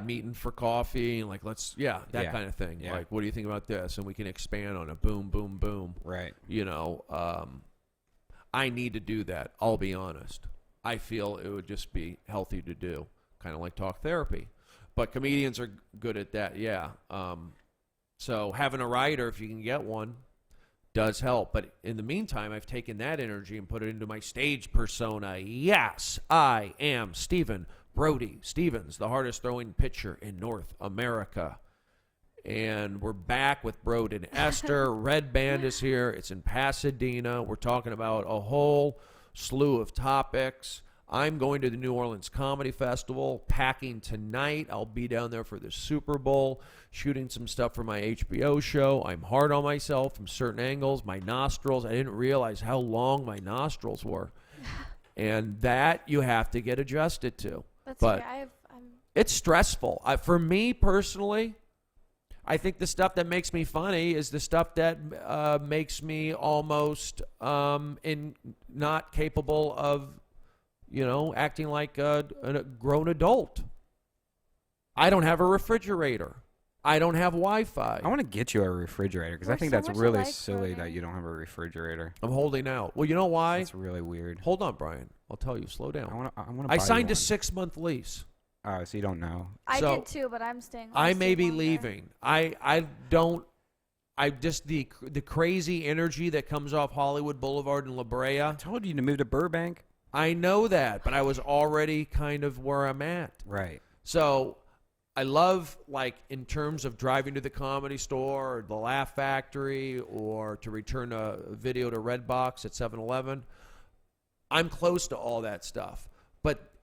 Meeting for coffee and like that Yeah. kind of thing. Yeah. Like, what do you think about this? And we can expand on it. Boom, boom, boom. Right. I need to do that. I'll be honest. I feel it would just be healthy to do, kind of like talk therapy. But comedians are good at that, yeah. So having a writer, if you can get one, does help. But in the meantime, I've taken that energy and put it into my stage persona. Yes, I am Stephen Brody Stevens, the hardest throwing pitcher in North America. And we're back with Brode and Esther. Redban is here. It's in Pasadena. We're talking about a whole slew of topics. I'm going to the New Orleans Comedy Festival, packing tonight. I'll be down there for the Super Bowl, shooting some stuff for my HBO show. I'm hard on myself from certain angles. My nostrils, I didn't realize how long my nostrils were. And that you have to get adjusted to. That's but okay. it's stressful. For me personally, I think the stuff that makes me funny is the stuff that makes me almost not capable of, acting like a grown adult. I don't have a refrigerator. I don't have Wi-Fi. I want to get you a refrigerator because I We're think so that's much really alike, silly Brody. that you don't have a refrigerator. I'm holding out. Well, you know why? That's really weird. Hold on, Brian. I'll tell you. Slow down. I want to. I signed a 6-month lease. Oh, so you don't know. I So, did too, but I'm staying. I I'll may stay be longer. leaving. I just the crazy energy that comes off Hollywood Boulevard in La Brea. I told you to move to Burbank. I know that, but I was already kind of where I'm at. Right. So I love, like, in terms of driving to the Comedy Store or the Laugh Factory or to return a video to Redbox at 7-Eleven. I'm close to all that stuff.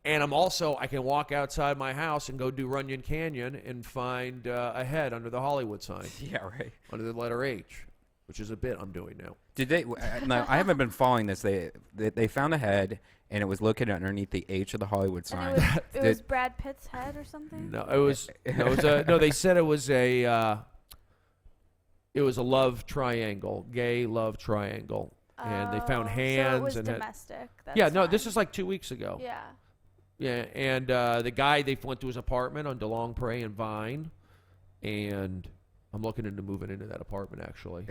And I'm also, I can walk outside my house and go do Runyon Canyon and find a head under the Hollywood sign, Yeah. Right. under the letter H, which is a bit I'm doing now. Did they? No, I haven't been following this. They found a head and it was located underneath the H of the Hollywood sign. And it was Brad Pitt's head or something. No, it was no. They said it was a love triangle, gay love triangle, and they found hands So it was and domestic. That's yeah. No, fine. this is like 2 weeks ago. Yeah. Yeah, and the guy, they went to his apartment on DeLong Prairie and Vine, and I'm looking into moving into that apartment, actually.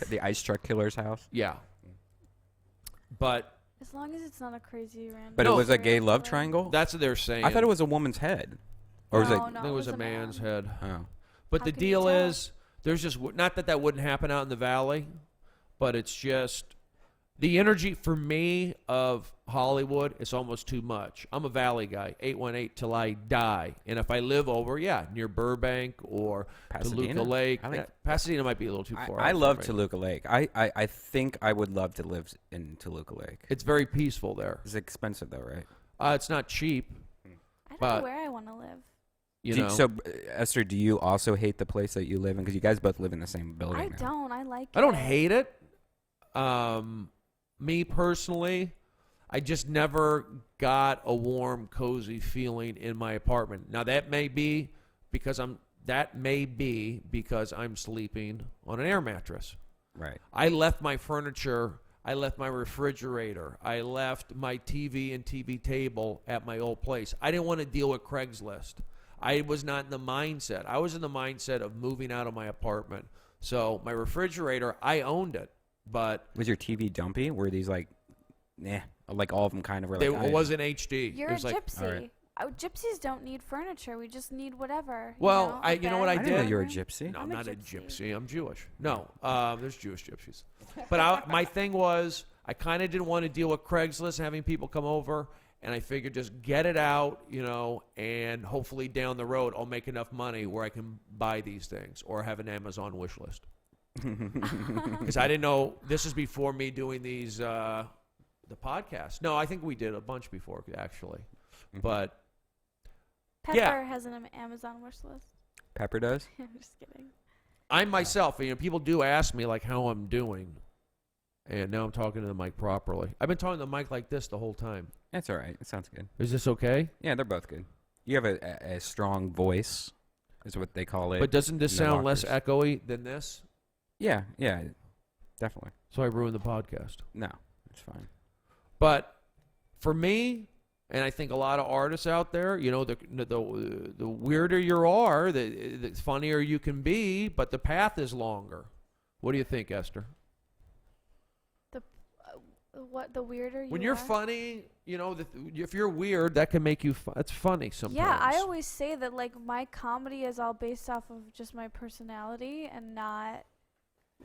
The ice truck killer's house. Yeah. But As long as it's not a crazy random. But it was a gay serial love killer. triangle. that's what they're saying. I thought it was a woman's head, or was it? No, I think it was a man's head. Oh. But How the can you deal tell? is, there's just, not that wouldn't happen out in the valley, but it's just, the energy for me of Hollywood is almost too much. I'm a valley guy, 818 till I die. And if I live over, near Burbank or Pasadena? Toluca Lake, I like- Pasadena might be a little too far. I out for love me. Toluca Lake. I think I would love to live in Toluca Lake. It's very peaceful there. It's expensive though, right? It's not cheap, I don't but- know where I want to live. you Do know. So, Esther, do you also hate the place that you live in? Because you guys both live in the same building. I now. don't. I like it. I don't hate it. Me personally, I just never got a warm, cozy feeling in my apartment. Now that may be because I'm sleeping on an air mattress. Right. I left my furniture, I left my refrigerator, I left my TV and TV table at my old place. I didn't want to deal with Craigslist. I was not in the mindset. I was in the mindset of moving out of my apartment. So my refrigerator, I owned it, but Was your TV dumpy? Were these like all of them kind of were like? it wasn't HD. You're it was a like, gypsy. alright. Gypsies don't need furniture. We just need whatever. Well, you know what I I didn't know did? you were a gypsy. No, I'm I'm a not a gypsy. gypsy. I'm Jewish. No, there's Jewish gypsies. But my thing was, I kind of didn't want to deal with Craigslist, having people come over, and I figured just get it out, and hopefully down the road I'll make enough money where I can buy these things or have an Amazon wish list. Because I didn't know, this is before me doing these, the podcast. No, I think we did a bunch before, actually. But Pepper Yeah. has an Amazon wish list. Pepper does. I'm just kidding. I myself, people do ask me like how I'm doing, and now I'm talking to the mic properly. I've been talking to the mic like this the whole time. That's all right. It sounds good. Is this okay? Yeah, they're both good. You have a strong voice, is what they call it. But doesn't this in the sound less lockers. echoey than this? Yeah, definitely. So I ruined the podcast. No, it's fine. But for me, and I think a lot of artists out there, the weirder you are, the funnier you can be, but the path is longer. What do you think, Esther? The weirder you When you're are? funny, if you're weird, that can make you. It's funny sometimes. Yeah, I always say that like my comedy is all based off of just my personality and not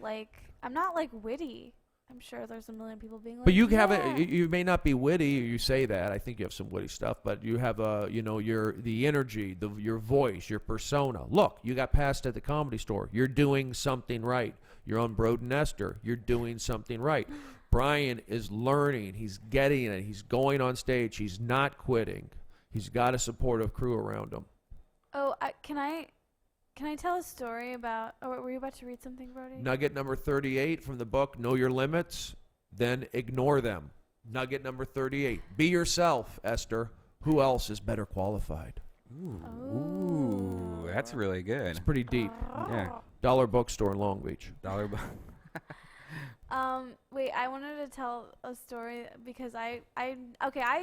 like I'm not like witty. I'm sure there's a million people being like, But you yeah. haven't. You may not be witty. You say that. I think you have some witty stuff, but you have the energy, your voice, your persona. Look, you got passed at the Comedy Store. You're doing something right. You're on Brode and Esther. You're doing something right. Brian is learning. He's getting it. He's going on stage. He's not quitting. He's got a supportive crew around him. Oh, can I tell a story about? Oh, were you about to read something, Brody? Nugget number 38 from the book, Know Your Limits, then Ignore Them. Nugget number 38. Be yourself, Esther. Who else is better qualified? Ooh, that's really good. It's pretty deep. Yeah. Dollar bookstore in Long Beach. Wait, I wanted to tell a story because I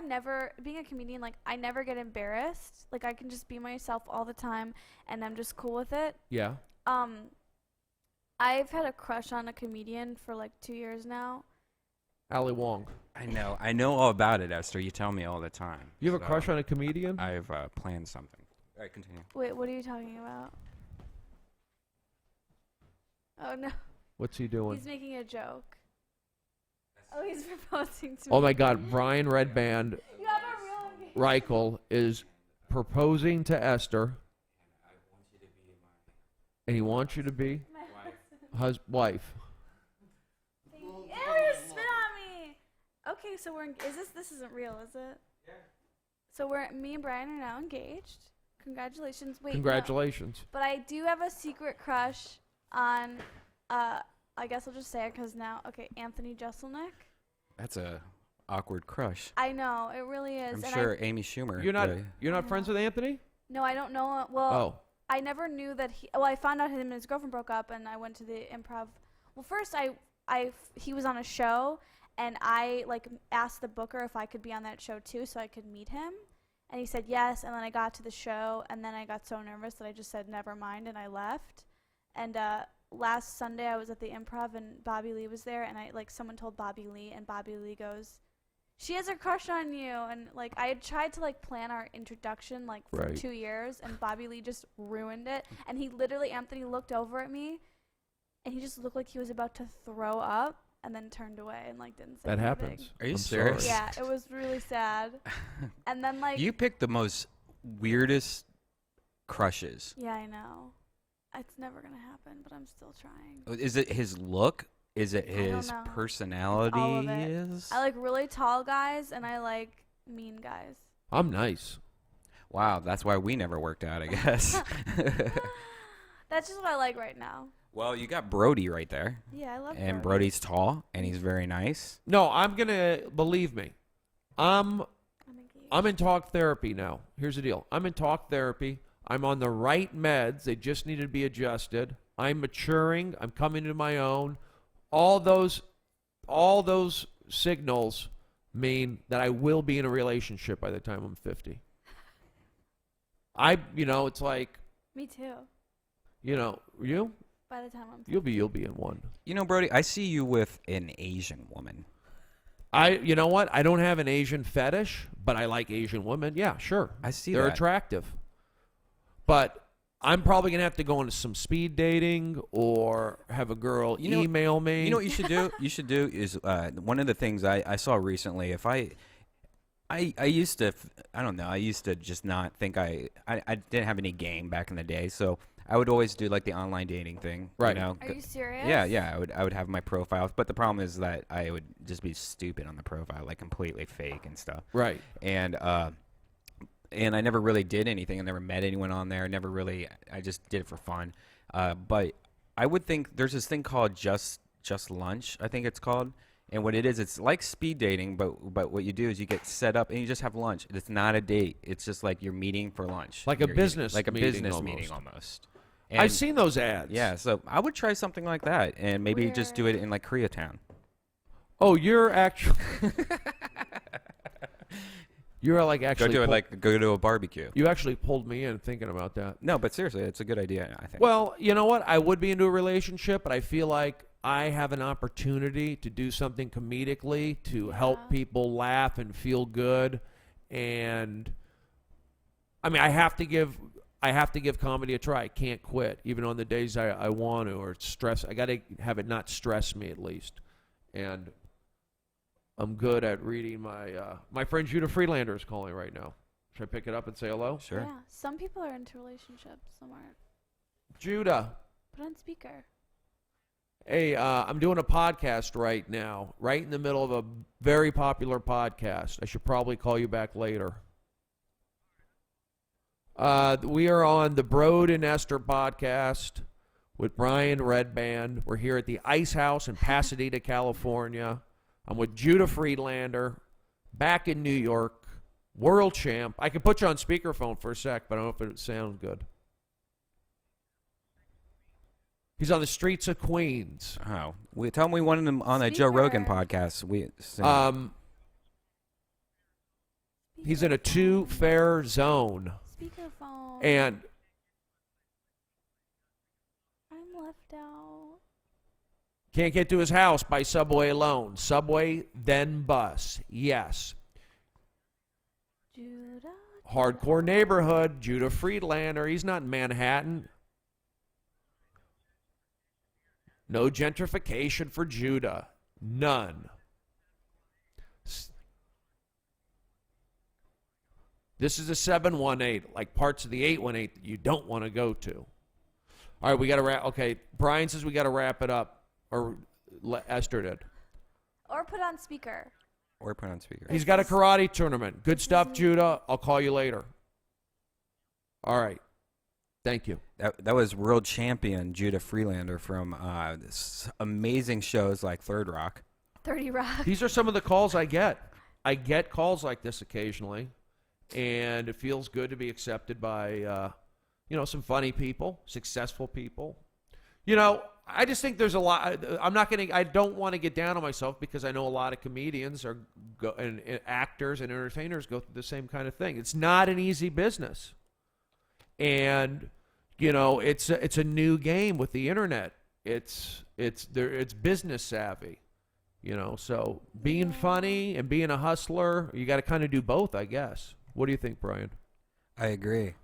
never, being a comedian, like, I never get embarrassed. Like, I can just be myself all the time, and I'm just cool with it. Yeah. I've had a crush on a comedian for, like, 2 years now. Ali Wong. I know all about it, Esther. You tell me all the time. You have a crush on a comedian? I've planned something. All right, continue. Wait, what are you talking about? Oh, no. What's he doing? He's making a joke. Oh, he's proposing to me. Oh, my God. Brian Redban You have a real engagement. Reichel is proposing to Esther. And he wants you to be wife. Ew, spit on me. Okay, so this isn't real, is it? Yeah. So me and Brian are now engaged. Congratulations. Wait. Congratulations. No. But I do have a secret crush on, I guess I'll just say it because now, okay, Anthony Jeselnik. That's a awkward crush. I know, it really is. I'm and sure Amy Schumer. You're not friends with Anthony? No, I don't know. Well, Oh. I never knew that I found out him and his girlfriend broke up, and I went to the improv. Well, first he was on a show, and I like asked the booker if I could be on that show too, so I could meet him, and he said yes. And then I got to the show, and then I got so nervous that I just said never mind, and I left. And last Sunday I was at the improv, and Bobby Lee was there, and someone told Bobby Lee, and Bobby Lee goes, she has a crush on you. And like I had tried to like plan our introduction like for 2 years, and Bobby Lee just ruined it. And Anthony looked over at me, and he just looked like he was about to throw up, and then turned away and like didn't say That anything. happens. Are you I'm serious? sorry. Yeah, it was really sad. And then like You picked the most weirdest crushes. yeah, I know. It's never gonna happen, but I'm still trying. Is it his look? Is it I don't his know. personality? All of it. I like really tall guys, and I like mean guys. I'm nice. Wow, that's why we never worked out, I guess. That's just what I like right now. Well, you got Brody right there. Yeah, I love And Brody. Brody's tall, and he's very nice. No, I'm going to believe me. I'm engaged. in talk therapy now. Here's the deal. I'm in talk therapy. I'm on the right meds. They just need to be adjusted. I'm maturing. I'm coming to my own. All those signals mean that I will be in a relationship by the time I'm 50. It's like, Me too. you? By the time I'm You'll be in one. You know, Brody, I see you with an Asian woman. You know what? I don't have an Asian fetish, but I like Asian women. Yeah, sure. I see They're that. attractive. But I'm probably going to have to go into some speed dating or have a girl email me. You know what you should do? You should do is one of the things I saw recently. If I used to, I don't know. I used to just not think I didn't have any game back in the day. So I would always do like the online dating thing. Right. You know? Are you serious? Yeah. I would have my profile, but the problem is that I would just be stupid on the profile, like completely fake and stuff. Right. And I never really did anything. I never met anyone on there. I just did it for fun. But I would think there's this thing called Just Lunch, I think it's called. And what it is, it's like speed dating, but what you do is you get set up and you just have lunch. It's not a date. It's just like you're meeting for lunch. Like a business business meeting meeting almost. I've seen those ads. Yeah, so I would try something like that and maybe just do it in like Koreatown. Oh, you're actually... You're like actually... Go to a barbecue. You actually pulled me in thinking about that. No, but seriously, it's a good idea, I think. Well, you know what? I would be into a relationship, but I feel like I have an opportunity to do something comedically to help people laugh and feel good. And I mean, I have to give comedy a try. I can't quit, even on the days I want to or stress. I got to have it not stress me at least. and I'm good at reading my my friend Judah Friedlander is calling right now. Should I pick it up and say hello? Sure. Yeah. Some people are into relationships. Some aren't. Judah. Put on speaker. Hey, I'm doing a podcast right now, right in the middle of a very popular podcast. I should probably call you back later. We are on the Brode and Esther podcast with Brian Redban. We're here at the Ice House in Pasadena, California. I'm with Judah Friedlander, back in New York, world champ. I can put you on speakerphone for a sec, but I don't know if it would sound good. He's on the streets of Queens. Oh, we tell him we wanted him on a Joe Rogan podcast. He's in a two-fare zone. Speakerphone. And I'm left out. can't get to his house by subway alone. Subway, then bus. Yes. Judah. Hardcore neighborhood. Judah Friedlander. He's not in Manhattan. No gentrification for Judah. None. This is a 718, like parts of the 818 that you don't want to go to. All right, we got to wrap. Okay, Brian says we got to wrap it up, or Esther did. Or put on speaker. Or put on speaker. He's got a karate tournament. Good stuff, Judah. I'll call you later. All right. Thank you. That was world champion Judah Friedlander from amazing shows like Third Rock. 30 Rock. These are some of the calls I get. I get calls like this occasionally, and it feels good to be accepted by, some funny people, successful people. I just think there's a lot. I don't want to get down on myself because I know a lot of comedians and actors and entertainers go through the same kind of thing. It's not an easy business, and it's a new game with the internet. It's business savvy, So being funny and being a hustler, you got to kind of do both, I guess. What do you think, Brian? I agree.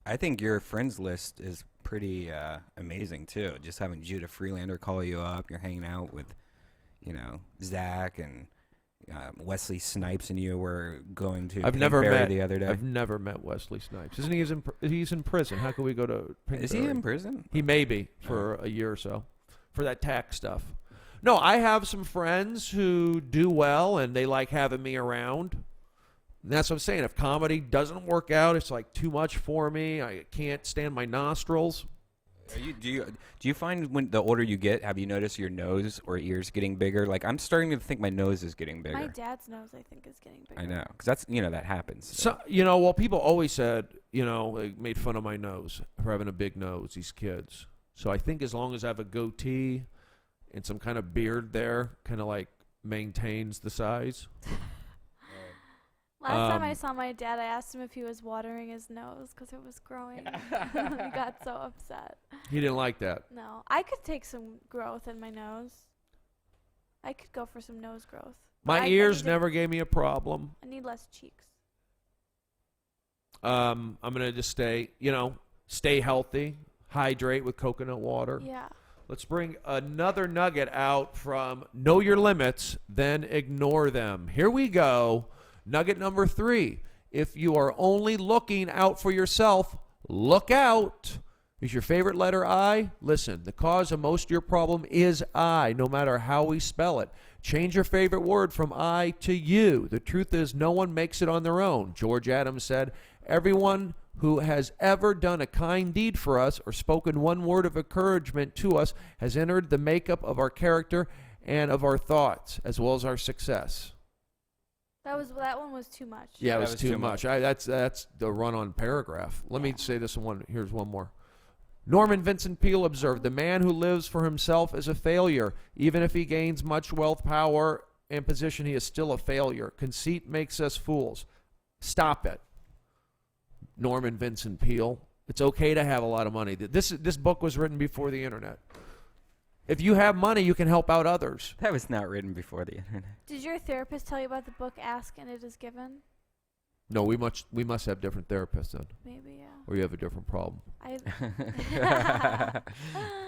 I think your friends list is pretty amazing too. Just having Judah Friedlander call you up, you're hanging out with, Zach and Wesley Snipes, and you were going to I've never met the other day. I've never met Wesley Snipes. Isn't he? He's in prison. How can we go to? Is he in prison? He may be for a year or so, for that tax stuff. No, I have some friends who do well, and they like having me around. And that's what I'm saying. If comedy doesn't work out, it's like too much for me. I can't stand my nostrils. Do you find when the older you get, have you noticed your nose or ears getting bigger? Like, I'm starting to think my nose is getting bigger. My dad's nose, I think, is getting bigger. I know, because that's that happens. So well, people always said they made fun of my nose for having a big nose. These kids. So I think as long as I have a goatee and some kind of beard there, kind of like maintains the size. Last time I saw my dad, I asked him if he was watering his nose because it was growing. He got so upset. He didn't like that. No. I could take some growth in my nose. I could go for some nose growth. My ears never gave me a problem. I need less cheeks. I'm going to just stay healthy, hydrate with coconut water. Yeah. Let's bring another nugget out from Know Your Limits, then Ignore Them. Here we go. Nugget number 3. If you are only looking out for yourself, look out. Is your favorite letter I? Listen, the cause of most of your problem is I, no matter how we spell it. Change your favorite word from I to you. The truth is no one makes it on their own. George Adams said, everyone who has ever done a kind deed for us or spoken one word of encouragement to us has entered the makeup of our character and of our thoughts, as well as our success. That one was too much. Yeah, it was too much. That's the run-on paragraph. Let me say this one. Here's one more. Norman Vincent Peale observed, the man who lives for himself is a failure. Even if he gains much wealth, power, and position, he is still a failure. Conceit makes us fools. Stop it. Norman Vincent Peale. It's okay to have a lot of money. This book was written before the internet. If you have money, you can help out others. That was not written before the internet. Did your therapist tell you about the book Ask and It Is Given? No, we must have different therapists then. Maybe, yeah. Or you have a different problem. I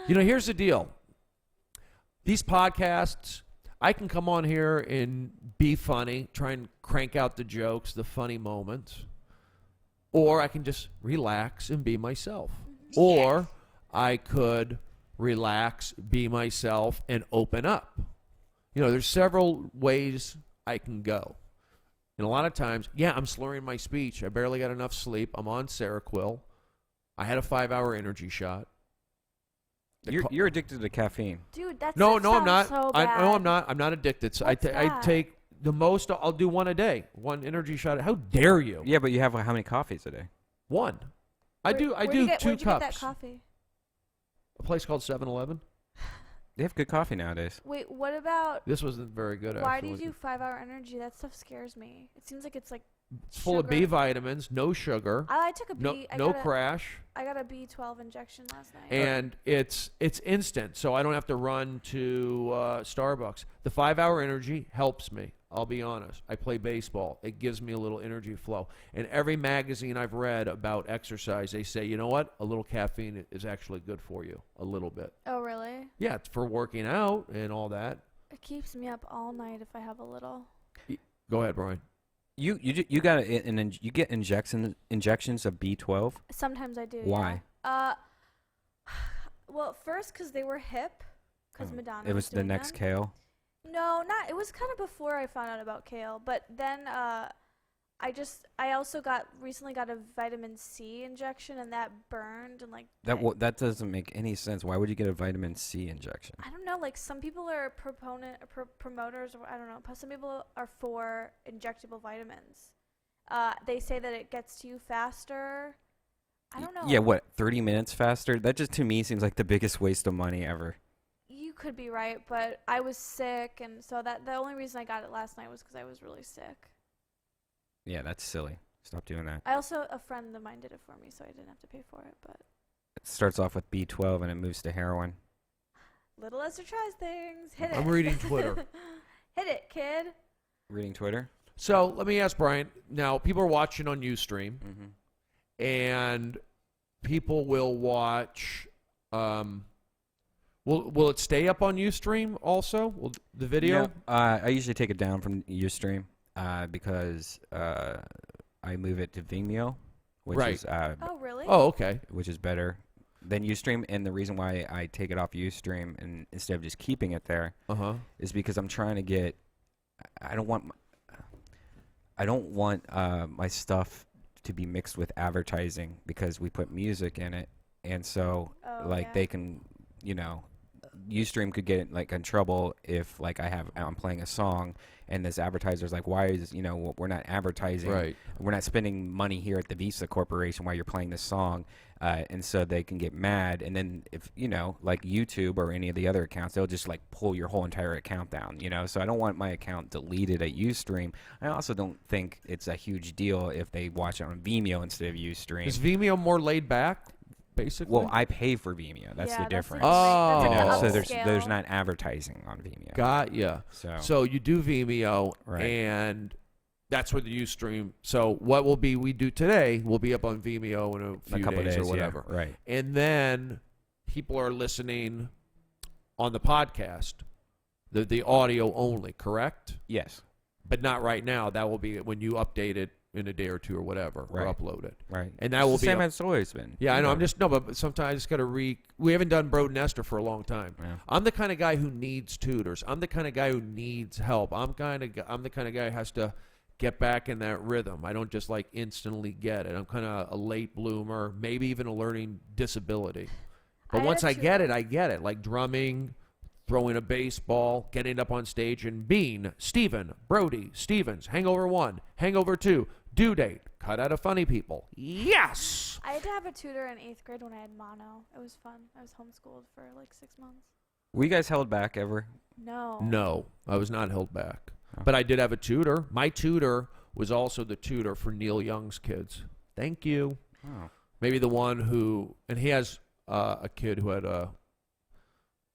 Here's the deal. These podcasts, I can come on here and be funny, try and crank out the jokes, the funny moments, or I can just relax and be myself. Or I could relax, be myself, and open up. There's several ways I can go. And a lot of times, I'm slurring my speech. I barely got enough sleep. I'm on Seroquel. I had a 5-hour energy shot. You're addicted to caffeine. Dude, that's No, I'm not. So bad. No, I'm not. I'm not addicted. So I What's take the most. I'll do one a day. One energy shot. How dare you? Yeah, but you have how many coffees a day? One. I do Where'd 2 you cups. get that coffee? A place called 7-Eleven. They have good coffee nowadays. Wait, what about? This wasn't very good. Why do actually. you do 5-hour energy? That stuff scares me. It seems like it's like. It's full of B sugar. vitamins, no sugar, I took a no B. no crash, I got a B12 injection last night. and it's instant, so I don't have to run to Starbucks. The 5-hour energy helps me. I'll be honest. I play baseball. It gives me a little energy flow. And every magazine I've read about exercise, they say, you know what? A little caffeine is actually good for you. A little bit. Oh, really? Yeah, it's for working out and all that. It keeps me up all night if I have a little. Go ahead, Brian. You got you get injections of B12. Sometimes I do. Why? Yeah. Well, first because they were hip, because Madonna. It was the doing next them. kale. No, not. It was kind of before I found out about kale, but then I also recently got a vitamin C injection, and that burned and like. That doesn't make any sense. Why would you get a vitamin C injection? I don't know. Like some people are promoters, or I don't know. Some people are for injectable vitamins. They say that it gets to you faster. I don't know. Yeah, what? 30 minutes faster? That just to me seems like the biggest waste of money ever. You could be right, but I was sick, and so the only reason I got it last night was because I was really sick. Yeah, that's silly. Stop doing that. A friend of mine did it for me, so I didn't have to pay for it. But It starts off with B12 and it moves to heroin. little Esther tries things. Hit it. I'm reading Twitter. Hit it, kid. Reading Twitter? So let me ask Brian. Now, people are watching on Ustream, Mm-hmm. and people will watch. Will it stay up on Ustream also? Will the video? Yeah, I usually take it down from Ustream because I move it to Vimeo, which Right. is Oh, really? Oh, okay. which is better than Ustream. And the reason why I take it off Ustream and instead of just keeping it there is because I'm trying to get. I don't want my stuff to be mixed with advertising because we put music in it, and so they can, Ustream could get like in trouble if like I'm playing a song and this advertiser's like, why is we're not advertising, Right. we're not spending money here at the Visa Corporation while you're playing this song, and so they can get mad, and then if like YouTube or any of the other accounts, they'll just like pull your whole entire account down, so I don't want my account deleted at Ustream. I also don't think it's a huge deal if they watch it on Vimeo instead of Ustream. Is Vimeo more laid back, basically? Well, I pay for Vimeo. That's the difference. Oh. So upscale. there's not advertising on Vimeo. Got ya. So you do Vimeo, Right. and that's where the Ustream. So what we do today will be up on Vimeo in a few couple days days, or whatever. yeah, right. And then people are listening on the podcast, the audio only, correct? Yes. But not right now. That will be when you update it in a day or two or whatever, Right. or upload it. Right. And that will It's the be same up- as it's always been. Yeah, I know. But sometimes I just got to we haven't done Brode and Esther for a long time. Yeah. I'm the kind of guy who needs tutors. I'm the kind of guy who needs help. I'm the kind of guy who has to get back in that rhythm. I don't just like instantly get it. I'm kind of a late bloomer, maybe even a learning disability. But I once have I get it, I get it. Like drumming, throwing a baseball, getting up on stage and being Steven, Brody, Stevens, Hangover 1, Hangover 2, Due Date, Cut Out of Funny People. Yes! I had to have a tutor in 8th grade when I had mono. It was fun. I was homeschooled for like 6 months. Were you guys held back ever? No. No, I was not held back. Oh. But I did have a tutor. My tutor was also the tutor for Neil Young's kids. Thank you. Oh. Maybe the one who, and he has a kid who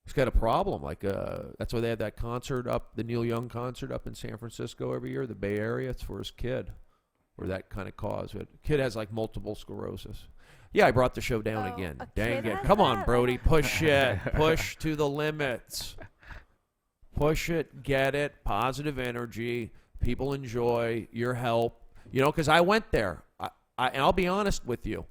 he's got a problem. Like, that's why they had that concert the Neil Young concert up in San Francisco every year, the Bay Area. It's for his kid, or that kind of cause. The kid has like multiple sclerosis. Yeah, I brought the show down again. a Dang kid it. has Come on, that? Brody. Push it. Push to the limits. push it, get it, positive energy. People enjoy your help. You know, because I went there. And I'll be honest with you.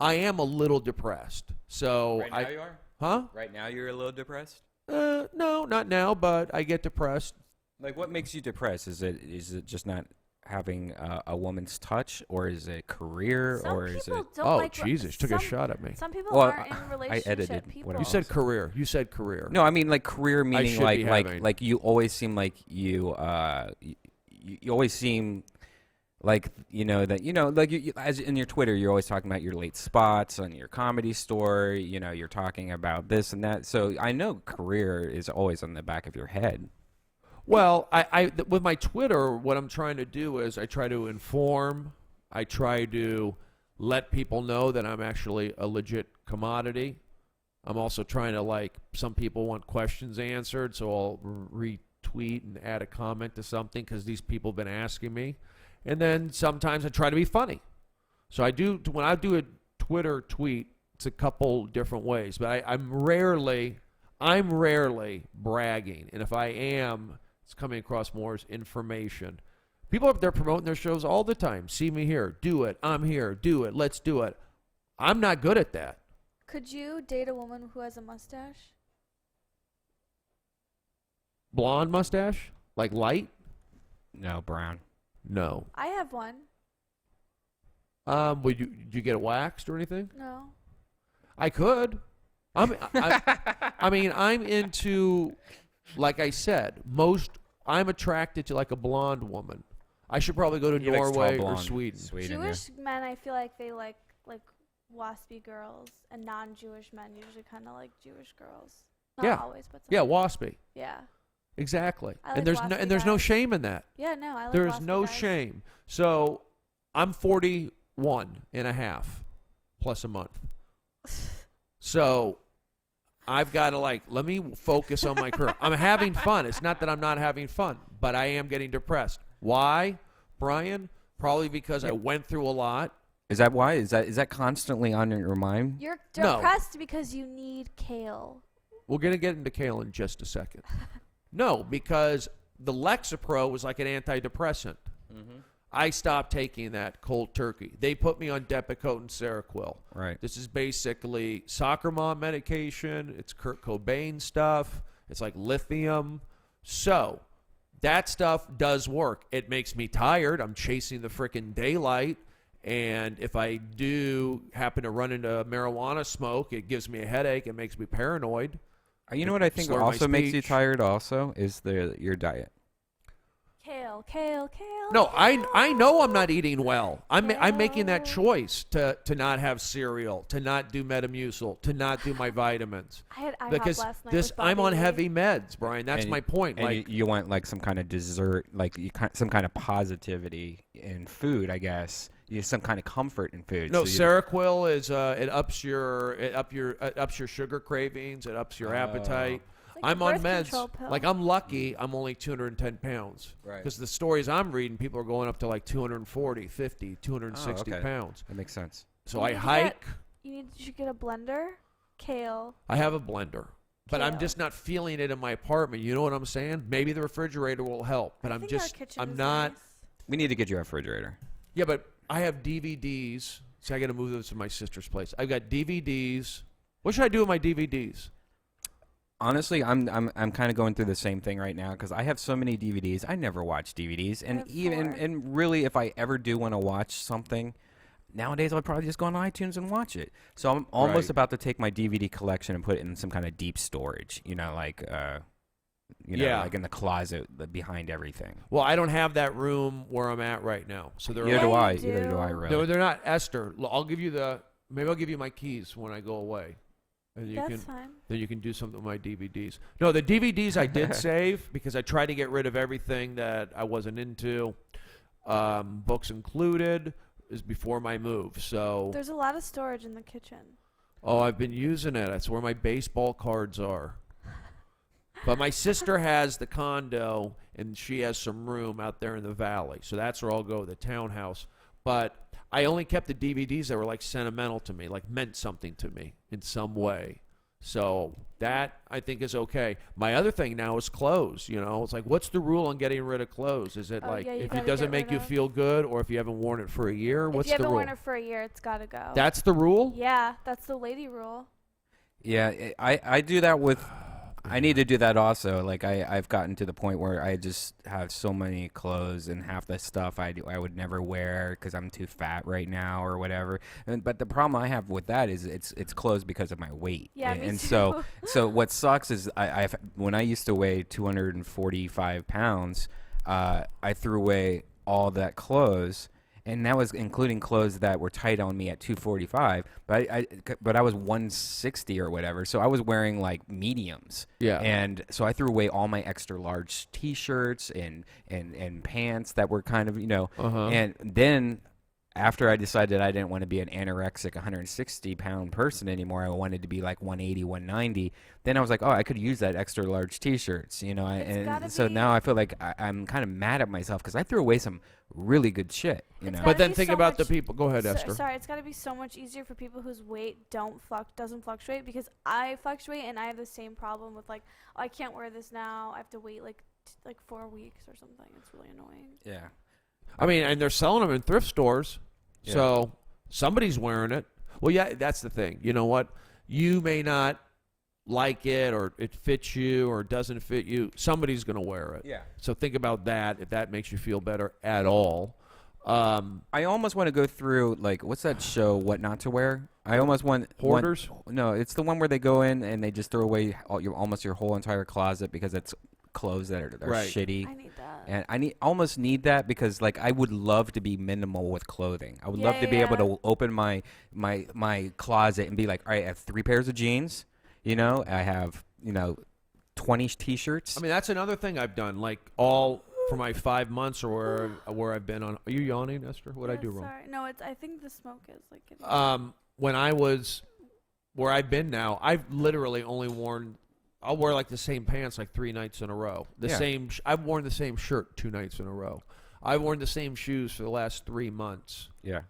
I am a little depressed. So Right now you are? Huh? Right now you're a little depressed? No, not now, but I get depressed. Like, what makes you depressed? Is it just not having a woman's touch, or is it career, Some or is people it? don't Oh, like Jesus, took a shot at me. Some people Well, aren't in I relationship edited people. whatever You said career. You said career. No, I mean like career meaning should be having. like you always seem like you always seem like like you, as in your Twitter you're always talking about your late spots on your Comedy Store. You're talking about this and that. So I know career is always on the back of your head. Well, I with my Twitter, what I'm trying to do is I try to inform. I try to let people know that I'm actually a legit commodity. I'm also trying to, like, some people want questions answered, so I'll retweet and add a comment to something because these people have been asking me. And then sometimes I try to be funny. So when I do a Twitter tweet, it's a couple different ways, but I'm rarely bragging. And if I am, it's coming across more as information. People up there promoting their shows all the time. See me here. Do it. I'm here. Do it. Let's do it. I'm not good at that. Could you date a woman who has a mustache? Blonde mustache? Like light? No, brown. No. I have one. Did you get it waxed or anything? No. I could. I mean, I'm into, like I said, I'm attracted to like a blonde woman. I should probably go to He likes tall Norway or blonde. Sweden. Jewish men, I feel like they like waspy girls, and non-Jewish men usually kind of like Jewish girls. Not Yeah. always, but Yeah, sometimes. waspy. Yeah. Exactly. I like And there's waspy no guys. shame in that. Yeah, no, I like There's waspy no guys. shame. So I'm 41 and a half plus a month. So I've got to let me focus on my career. I'm having fun. It's not that I'm not having fun, but I am getting depressed. Why, Brian? Probably because I went through a lot. Is that why? Is that constantly on your mind? You're No. depressed because you need kale. We're going to get into kale in just a second. No, because the Lexapro was like an antidepressant. Mm-hmm. I stopped taking that cold turkey. They put me on Depakote and Seroquel. Right. This is basically soccer mom medication. It's Kurt Cobain stuff. It's like lithium. So that stuff does work. It makes me tired. I'm chasing the frickin' daylight. And if I do happen to run into marijuana smoke, it gives me a headache. It makes me paranoid. You know what I think Slur my also makes you speech. tired also is your diet. Kale. No, I know I'm not eating well. I'm making that choice to not have cereal, to not do Metamucil, to not do my vitamins. I had IHOP Because last night this with I'm on Bobby. heavy meds, Brian. That's And my point. And Like you want like some kind of dessert, like some kind of positivity in food, I guess. Some kind of comfort in food. no, So Seroquel is it ups your sugar cravings. It ups your appetite. It's like I'm a on birth meds. control pill. Like I'm lucky. I'm only 210 pounds. Right. Because the stories I'm reading, people are going up to like 240, 50, 260 okay. pounds. that makes sense. So You I need to hike. You should get a blender, kale. I have a blender, but I'm Kale. just not feeling it in my apartment. You know what I'm saying? Maybe the refrigerator will help, but I I'm think just our kitchen I'm is not. nice. We need to get you a refrigerator. Yeah, but I have DVDs. See, I got to move those to my sister's place. I've got DVDs. What should I do with my DVDs? Honestly, I'm kind of going through the same thing right now because I have so many DVDs. I never watch DVDs, and have even 4. and really, if I ever do want to watch something, nowadays I'll probably just go on iTunes and watch it. So I'm almost Right. about to take my DVD collection and put it in some kind of deep storage. Yeah. like in the closet behind everything. Well, I don't have that room where I'm at right now, so they're Neither like, do you I. do. Neither do I. no, Really. they're not. Esther, I'll give you maybe I'll give you my keys when I go away, and you That's can fine. then you can do something with my DVDs. No, the DVDs I did save because I tried to get rid of everything that I wasn't into. Books included is before my move. So, There's a lot of storage in the kitchen. I've been using it. That's where my baseball cards are. But my sister has the condo, and she has some room out there in the valley. So that's where I'll go, the townhouse. But I only kept the DVDs that were like sentimental to me, like meant something to me in some way. So that I think is okay. My other thing now is clothes. It's like, what's the rule on getting rid of clothes? Is it like yeah, you if gotta it doesn't get make rid you of- feel good, or if you haven't worn it for a year? If What's you the haven't rule? worn it for a year, it's gotta go. That's the rule. Yeah, that's the lady rule. Yeah, I do that with. I need to do that also. Like I've gotten to the point where I just have so many clothes and half the stuff I would never wear because I'm too fat right now or whatever. But the problem I have with that is it's clothes because of my weight. Yeah, and, me and too. so what sucks is when I used to weigh 245 pounds, I threw away all that clothes. And that was including clothes that were tight on me at 245, but I was 160 or whatever, so I was wearing like mediums. Yeah. And so I threw away all my extra large T-shirts and pants that were kind of And then after I decided I didn't want to be an anorexic 160-pound person anymore, I wanted to be like 180, 190. Then I was like, oh, I could use that extra large T-shirts, and so now I feel like I'm kind of mad at myself because I threw away some really good shit, It's But gotta then be think so about the much- people. Go ahead, Esther. Sorry, it's got to be so much easier for people whose weight doesn't fluctuate, because I fluctuate and I have the same problem with like, oh, I can't wear this now. I have to wait like 4 weeks or something. It's really annoying. Yeah. I mean, and they're selling them in thrift stores, Yeah. so somebody's wearing it. Well, yeah, that's the thing. You know what? You may not like it, or it fits you, or doesn't fit you. Somebody's going to wear it. Yeah. So think about that, if that makes you feel better at all. I almost want to go through, like, what's that show, What Not to Wear? I almost want... Hoarders? No, it's the one where they go in and they just throw away almost your whole entire closet because it's clothes that are Right. shitty. I need that. And I almost need that because, like, I would love to be minimal with clothing. I would love to be Yeah. able to open my closet and be like, all right, I have 3 pairs of jeans. I have 20 T-shirts. I mean, that's another thing I've done. Like, all for my 5 months or where I've been on. Are you yawning, Esther? What'd I do wrong? Sorry. No, I think the smoke is like getting When I was where I've been now, I've literally only worn. I'll wear like the same pants like 3 nights in a row. Yeah. I've worn the same shirt 2 nights in a row. I've worn the same shoes for the last 3 months. Yeah.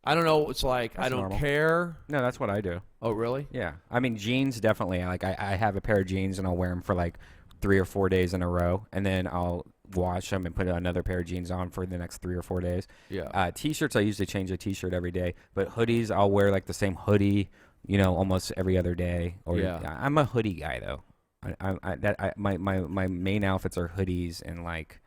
I don't know what it's like. That's I don't normal. care. No, that's what I do. Oh, really? Yeah. I mean, jeans, definitely. Like, I have a pair of jeans, and I'll wear them for, like, 3 or 4 days in a row, and then I'll wash them and put another pair of jeans on for the next 3 or 4 days. Yeah. T-shirts, I usually change a T-shirt every day, but hoodies, I'll wear, like, the same hoodie, almost every other day. Or Yeah. I'm a hoodie guy, though. My main outfits are hoodies and, like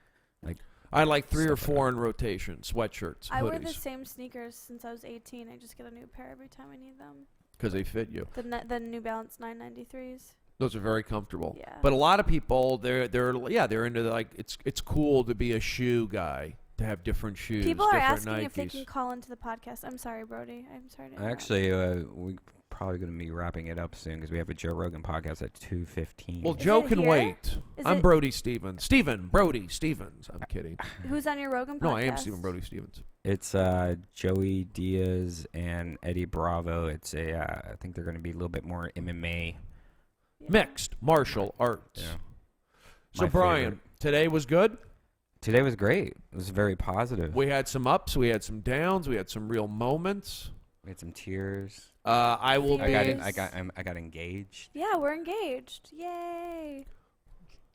I had like 3 or Stuff like 4 in rotation, sweatshirts, I wear the hoodies, same sneakers since I was 18. I just get a new pair every time I need them. because they fit you. The New Balance 993s. Those are very comfortable. Yeah. But a lot of people, they're into like it's cool to be a shoe guy, to have different shoes. People are different asking if they Nikes. can call into the podcast. I'm sorry, Brody. I'm sorry to interrupt. actually, we probably going to be wrapping it up soon because we have a Joe Rogan podcast at 2:15. Well, Is Joe it can here? wait. Is I'm it- Brody Stevens. Brody Stevens. I'm kidding. Who's on your Rogan podcast? No, I am Stephen Brody Stevens. It's Joey Diaz and Eddie Bravo. It's I think they're going to be a little bit more MMA. Yeah. Mixed martial arts. Yeah. So, My Brian, favorite. today was good. Today was great. It was very positive. We had some ups. We had some downs. We had some real moments. We had some tears. I will I be. got I got engaged. Yeah, we're engaged. Yay.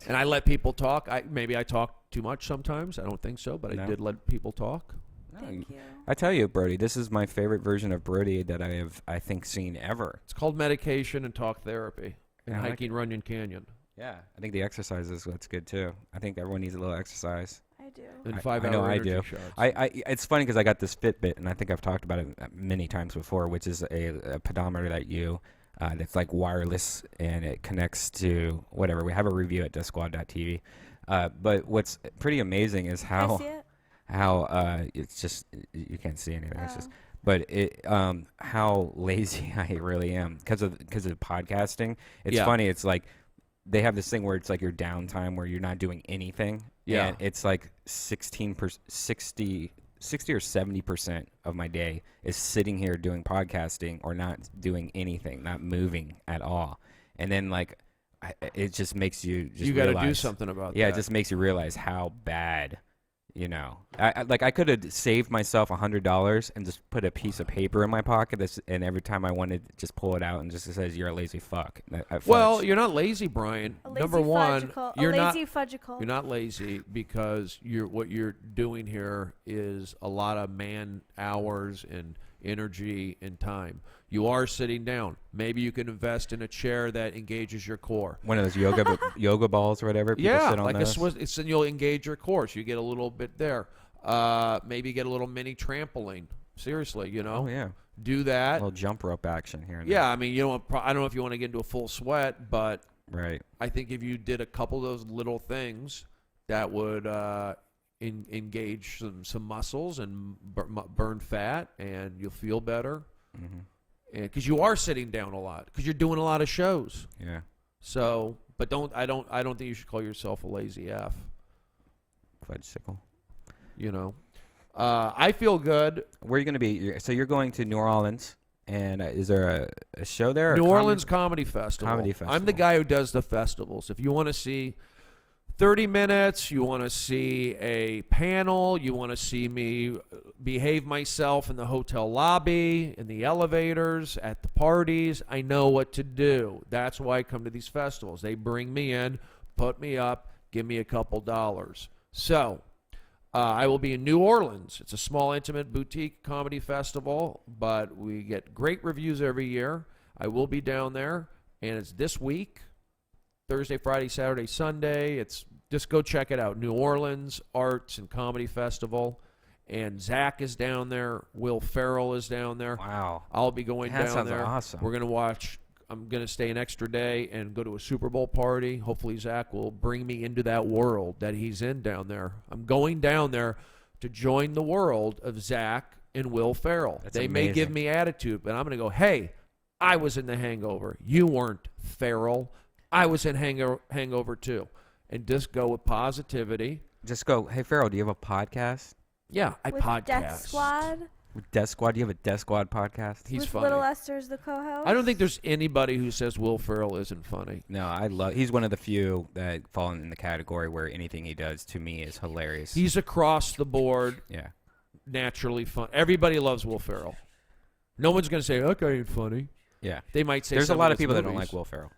And I let people talk. Maybe I talk too much sometimes. I don't think so, but I No. did let people talk. Thank you. I tell you, Brody, this is my favorite version of Brody that I think seen ever. It's called medication and talk therapy and I like hiking Runyon Canyon Yeah, I think the exercise is what's good too. I think everyone needs a little exercise. I do. and I 5 hour know I energy do. shots. It's funny because I got this Fitbit, and I think I've talked about it many times before, which is a pedometer that's like wireless, and it connects to whatever. We have a review at disquad.tv. But what's pretty amazing is Can I see it? how it's just you can't see anything. It's just Oh. but how lazy I really am because of podcasting. It's Yeah. funny. It's like they have this thing where it's like your downtime where you're not doing anything. Yeah. And it's like 60 or 70% of my day is sitting here doing podcasting or not doing anything, not moving at all. And then like it just makes you just You got to do realize- something about Yeah, that. it just makes you realize how bad You know, I could have saved myself $100 and just put a piece of paper in my pocket, and every time I wanted, just pull it out and just it says you're a lazy fuck. Well, you're not lazy, Brian. A lazy Number one, fudgicle. you're a not. lazy fudgicle. You're not lazy because what you're doing here is a lot of man hours and energy and time. You are sitting down. Maybe you can invest in a chair that engages your core. one of those yoga balls or whatever. People Yeah, sit on like those. a Swiss. It's then you'll engage your core. So you get a little bit there. Maybe get a little mini trampoline. Seriously, you know. Oh yeah, Do a that. little jump rope action here. And Yeah, I mean, I don't know if you want to get into a full sweat, but there. Right. I think if you did a couple of those little things, that would engage some muscles and burn fat, and you'll feel better. Mm-hmm. Because you are sitting down a lot, because you're doing a lot of shows. Yeah. So, but I don't think you should call yourself a lazy F. Fudgesicle. You know, I feel good. Where are you going to be? So you're going to New Orleans, and is there a show there? New Orleans Comedy Festival. Comedy I'm the Festival. guy who does the festivals. If you want to see 30 minutes, you want to see a panel, you want to see me behave myself in the hotel lobby, in the elevators, at the parties, I know what to do. That's why I come to these festivals. They bring me in, put me up, give me a couple dollars. So, I will be in New Orleans. It's a small, intimate boutique comedy festival, but we get great reviews every year. I will be down there, and it's this week. Thursday, Friday, Saturday, Sunday. It's just go check it out. New Orleans Arts and Comedy Festival. And Zach is down there. Will Ferrell is down there. Wow. I'll be going That down sounds there. awesome. We're going to watch. I'm going to stay an extra day and go to a Super Bowl party. Hopefully Zach will bring me into that world that he's in down there. I'm going down there to join the world of Zach and Will Ferrell. That's They may give amazing. me attitude, but I'm going to go, hey, I was in The Hangover. You weren't, Ferrell. I was in Hangover too. And just go with positivity. Just go, hey, Farrell, do you have a podcast? Yeah, I With podcast. Death Squad. With Death Squad? Do you have a Death Squad podcast? He's with funny. Little Esther's the co-host. I don't think there's anybody who says Will Ferrell isn't funny. No, he's one of the few that fall in the category where anything he does to me is hilarious. He's across the board, yeah. naturally fun. Everybody loves Will Ferrell. No one's going to say, that guy ain't funny. Yeah. They might say There's a some lot of his people that don't movies. like Will Ferrell.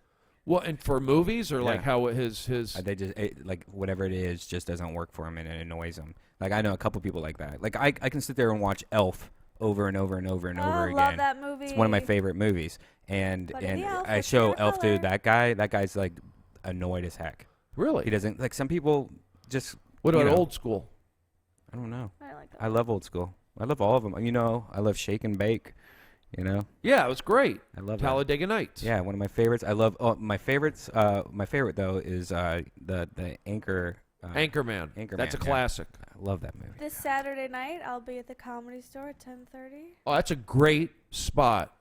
Well, and for movies or like Yeah. how his They just like whatever it is just doesn't work for him and it annoys him. Like I know a couple people like that. Like I can sit there and watch Elf over and over and over and over I again. love that movie. It's one of my favorite movies. And Buddy and the Elf I with show fair Elf to color. that guy. That guy's like annoyed as heck. really. He doesn't like some people just. What you about know, old school? I don't know. I like that. I love old school. I love all of them. You know, I love Shake and Bake. You know, Yeah, it was great. I love that. Talladega Nights. Yeah, one of my favorites. I love my favorites. My favorite though is the Anchor. Anchorman. Anchorman, That's a yeah. classic. I love that movie. This Saturday night, I'll be at the Comedy Store at 10:30. Oh, that's a great spot.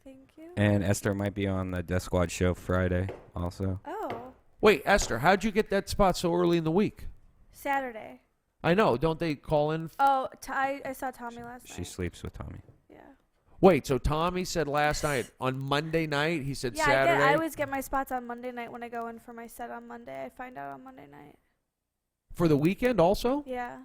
Thank you. And Esther might be on the Death Squad show Friday also. Oh, Wait, Esther, how'd you get that spot so early in the week? Saturday. I know. Don't they call in? Oh, I saw Tommy last She night. sleeps with Tommy. Yeah. Wait, so Tommy said last night on Monday night. He said Yeah, Saturday. I always get my spots on Monday night when I go in for my set on Monday. I find out on Monday night. For the weekend also? Yeah.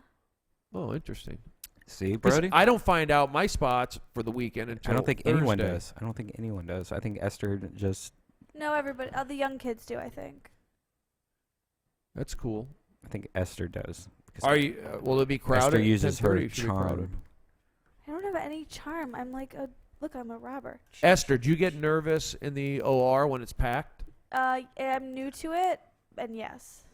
Oh, interesting. See, 'Cause Brody? I don't find out my spots for the weekend until I don't think anyone Thursday. does. I don't think anyone does. I think Esther just. No, everybody. The young kids do, I think. That's cool. I think Esther does. because Are you? Will it be crowded? Esther uses her 10:30? It should be crowded. charm. I don't have any charm. I'm like a look. I'm a robber. Esther, do you get nervous in the OR when it's packed? I'm new to it, and yes,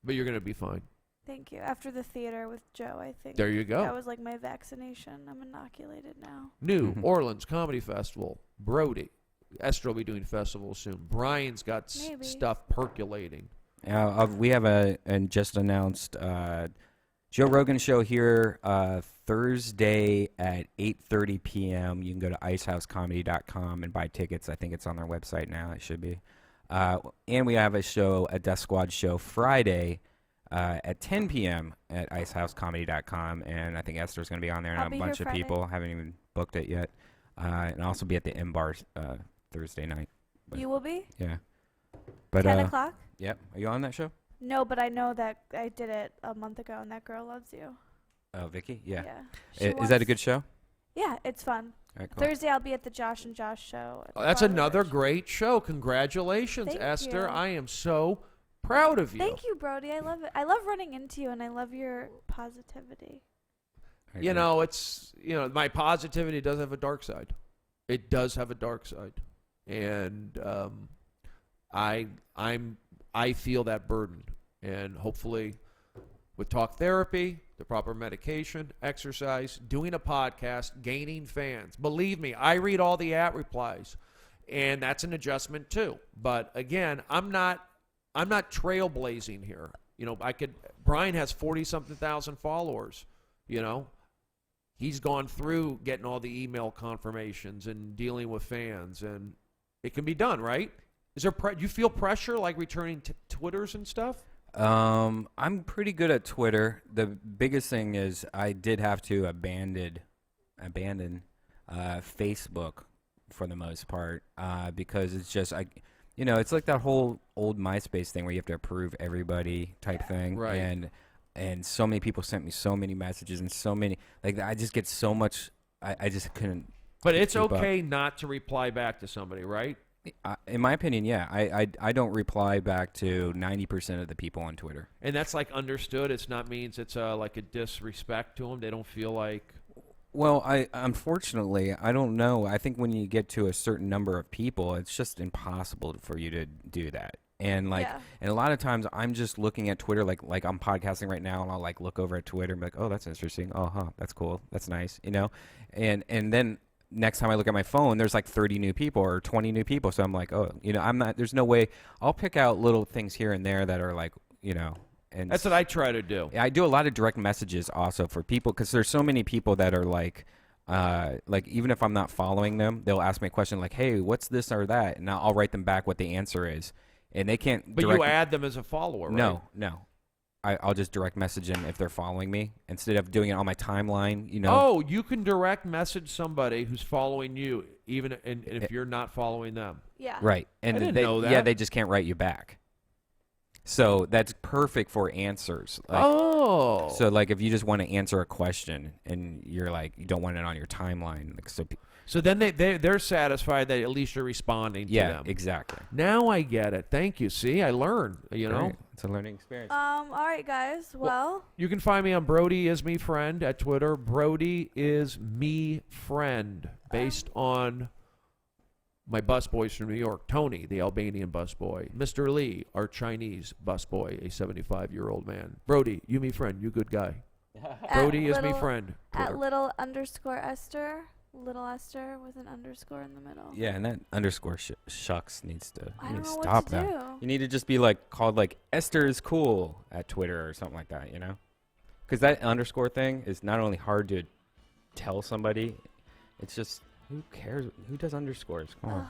But you're gonna be fine. thank you. After the theater with Joe, I think There you go. that was like my vaccination. I'm inoculated now. New Mhm. Orleans Comedy Festival. Brody. Esther will be doing festivals soon. Brian's got Maybe. stuff percolating. We have and just announced Joe Rogan show here Thursday at 8:30 p.m. You can go to icehousecomedy.com and buy tickets. I think it's on their website now. It should be. And we have a Death Squad show Friday at 10 p.m. at icehousecomedy.com. And I think Esther's going to be on there and I'll a be bunch here of Friday. people. Haven't even booked it yet. And I'll also be at the M Bar Thursday night. But- You will be Yeah. But 10 o'clock. Yep. Are you on that show? No, but I know that I did it a month ago, and that girl loves you. Oh, Vicky? Yeah. She Is that a wants- good show? Yeah, it's fun. All right, cool. Thursday, I'll be at the Josh and Josh show. at Oh, that's Broadway another Ridge. great show. Congratulations, Thank Esther. you. I am so proud of you. Thank you, Brody. I love it. I love running into you, and I love your positivity. All right, You great. know, it's my positivity does have a dark side. It does have a dark side, and I feel that burden, and hopefully, with talk therapy, the proper medication, exercise, doing a podcast, gaining fans. Believe me, I read all the replies, and that's an adjustment too. But again, I'm not trailblazing here. Brian has 40-something thousand followers. He's gone through getting all the email confirmations and dealing with fans, and it can be done, right? Is there do you feel pressure like returning to Twitters and stuff? I'm pretty good at Twitter. The biggest thing is I did have to abandon Facebook for the most part because it's just it's like that whole old MySpace thing where you have to approve everybody type thing, Right. And so many people sent me so many messages and so many I just get so much. I just couldn't. But it's keep up. okay not to reply back to somebody, right? In my opinion, yeah. I don't reply back to 90% of the people on Twitter. And that's like understood. It's not means it's like a disrespect to them. They don't feel like. Well, unfortunately, I don't know. I think when you get to a certain number of people, it's just impossible for you to do that. And and a lot of times I'm just looking at Twitter like I'm podcasting right now, and I'll look over at Twitter and be like, oh, that's interesting. Oh, huh, that's cool. That's nice. And then next time I look at my phone, there's 30 new people or 20 new people. So I'm like, oh, I'm not. There's no way. I'll pick out little things here and there that are And That's what I try to do. I do a lot of direct messages also for people because there's so many people that are even if I'm not following them, they'll ask me a question like, hey, what's this or that? And I'll write them back what the answer is. And they can't. But you add them as a follower, right? No. I'll just direct message them if they're following me instead of doing it on my timeline. Oh, you can direct message somebody who's following you, even if you're not following them. Yeah. Right. And I didn't they, know that. Yeah, they just can't write you back. So that's perfect for answers. So if you just want to answer a question and you're you don't want it on your timeline, so then they're satisfied that at least you're responding to them. Yeah, exactly. Now I get it. Thank you. See, I learned. Right. It's a learning experience. All right, guys. Well, You can find me on Brody is me friend at Twitter. Brody is me friend, based on my busboys from New York. Tony, the Albanian busboy. Mr. Lee, our Chinese busboy, a 75-year-old man. Brody, you me friend. You good guy. Brody is me friend. At @little_Esther. Little Esther with an underscore in the middle. Yeah, and that underscore shucks needs to I don't know stop what to that. do. You need to just be called Esther is cool at Twitter or something like that, Because that underscore thing is not only hard to tell somebody, it's just who cares? Who does underscores? Come on.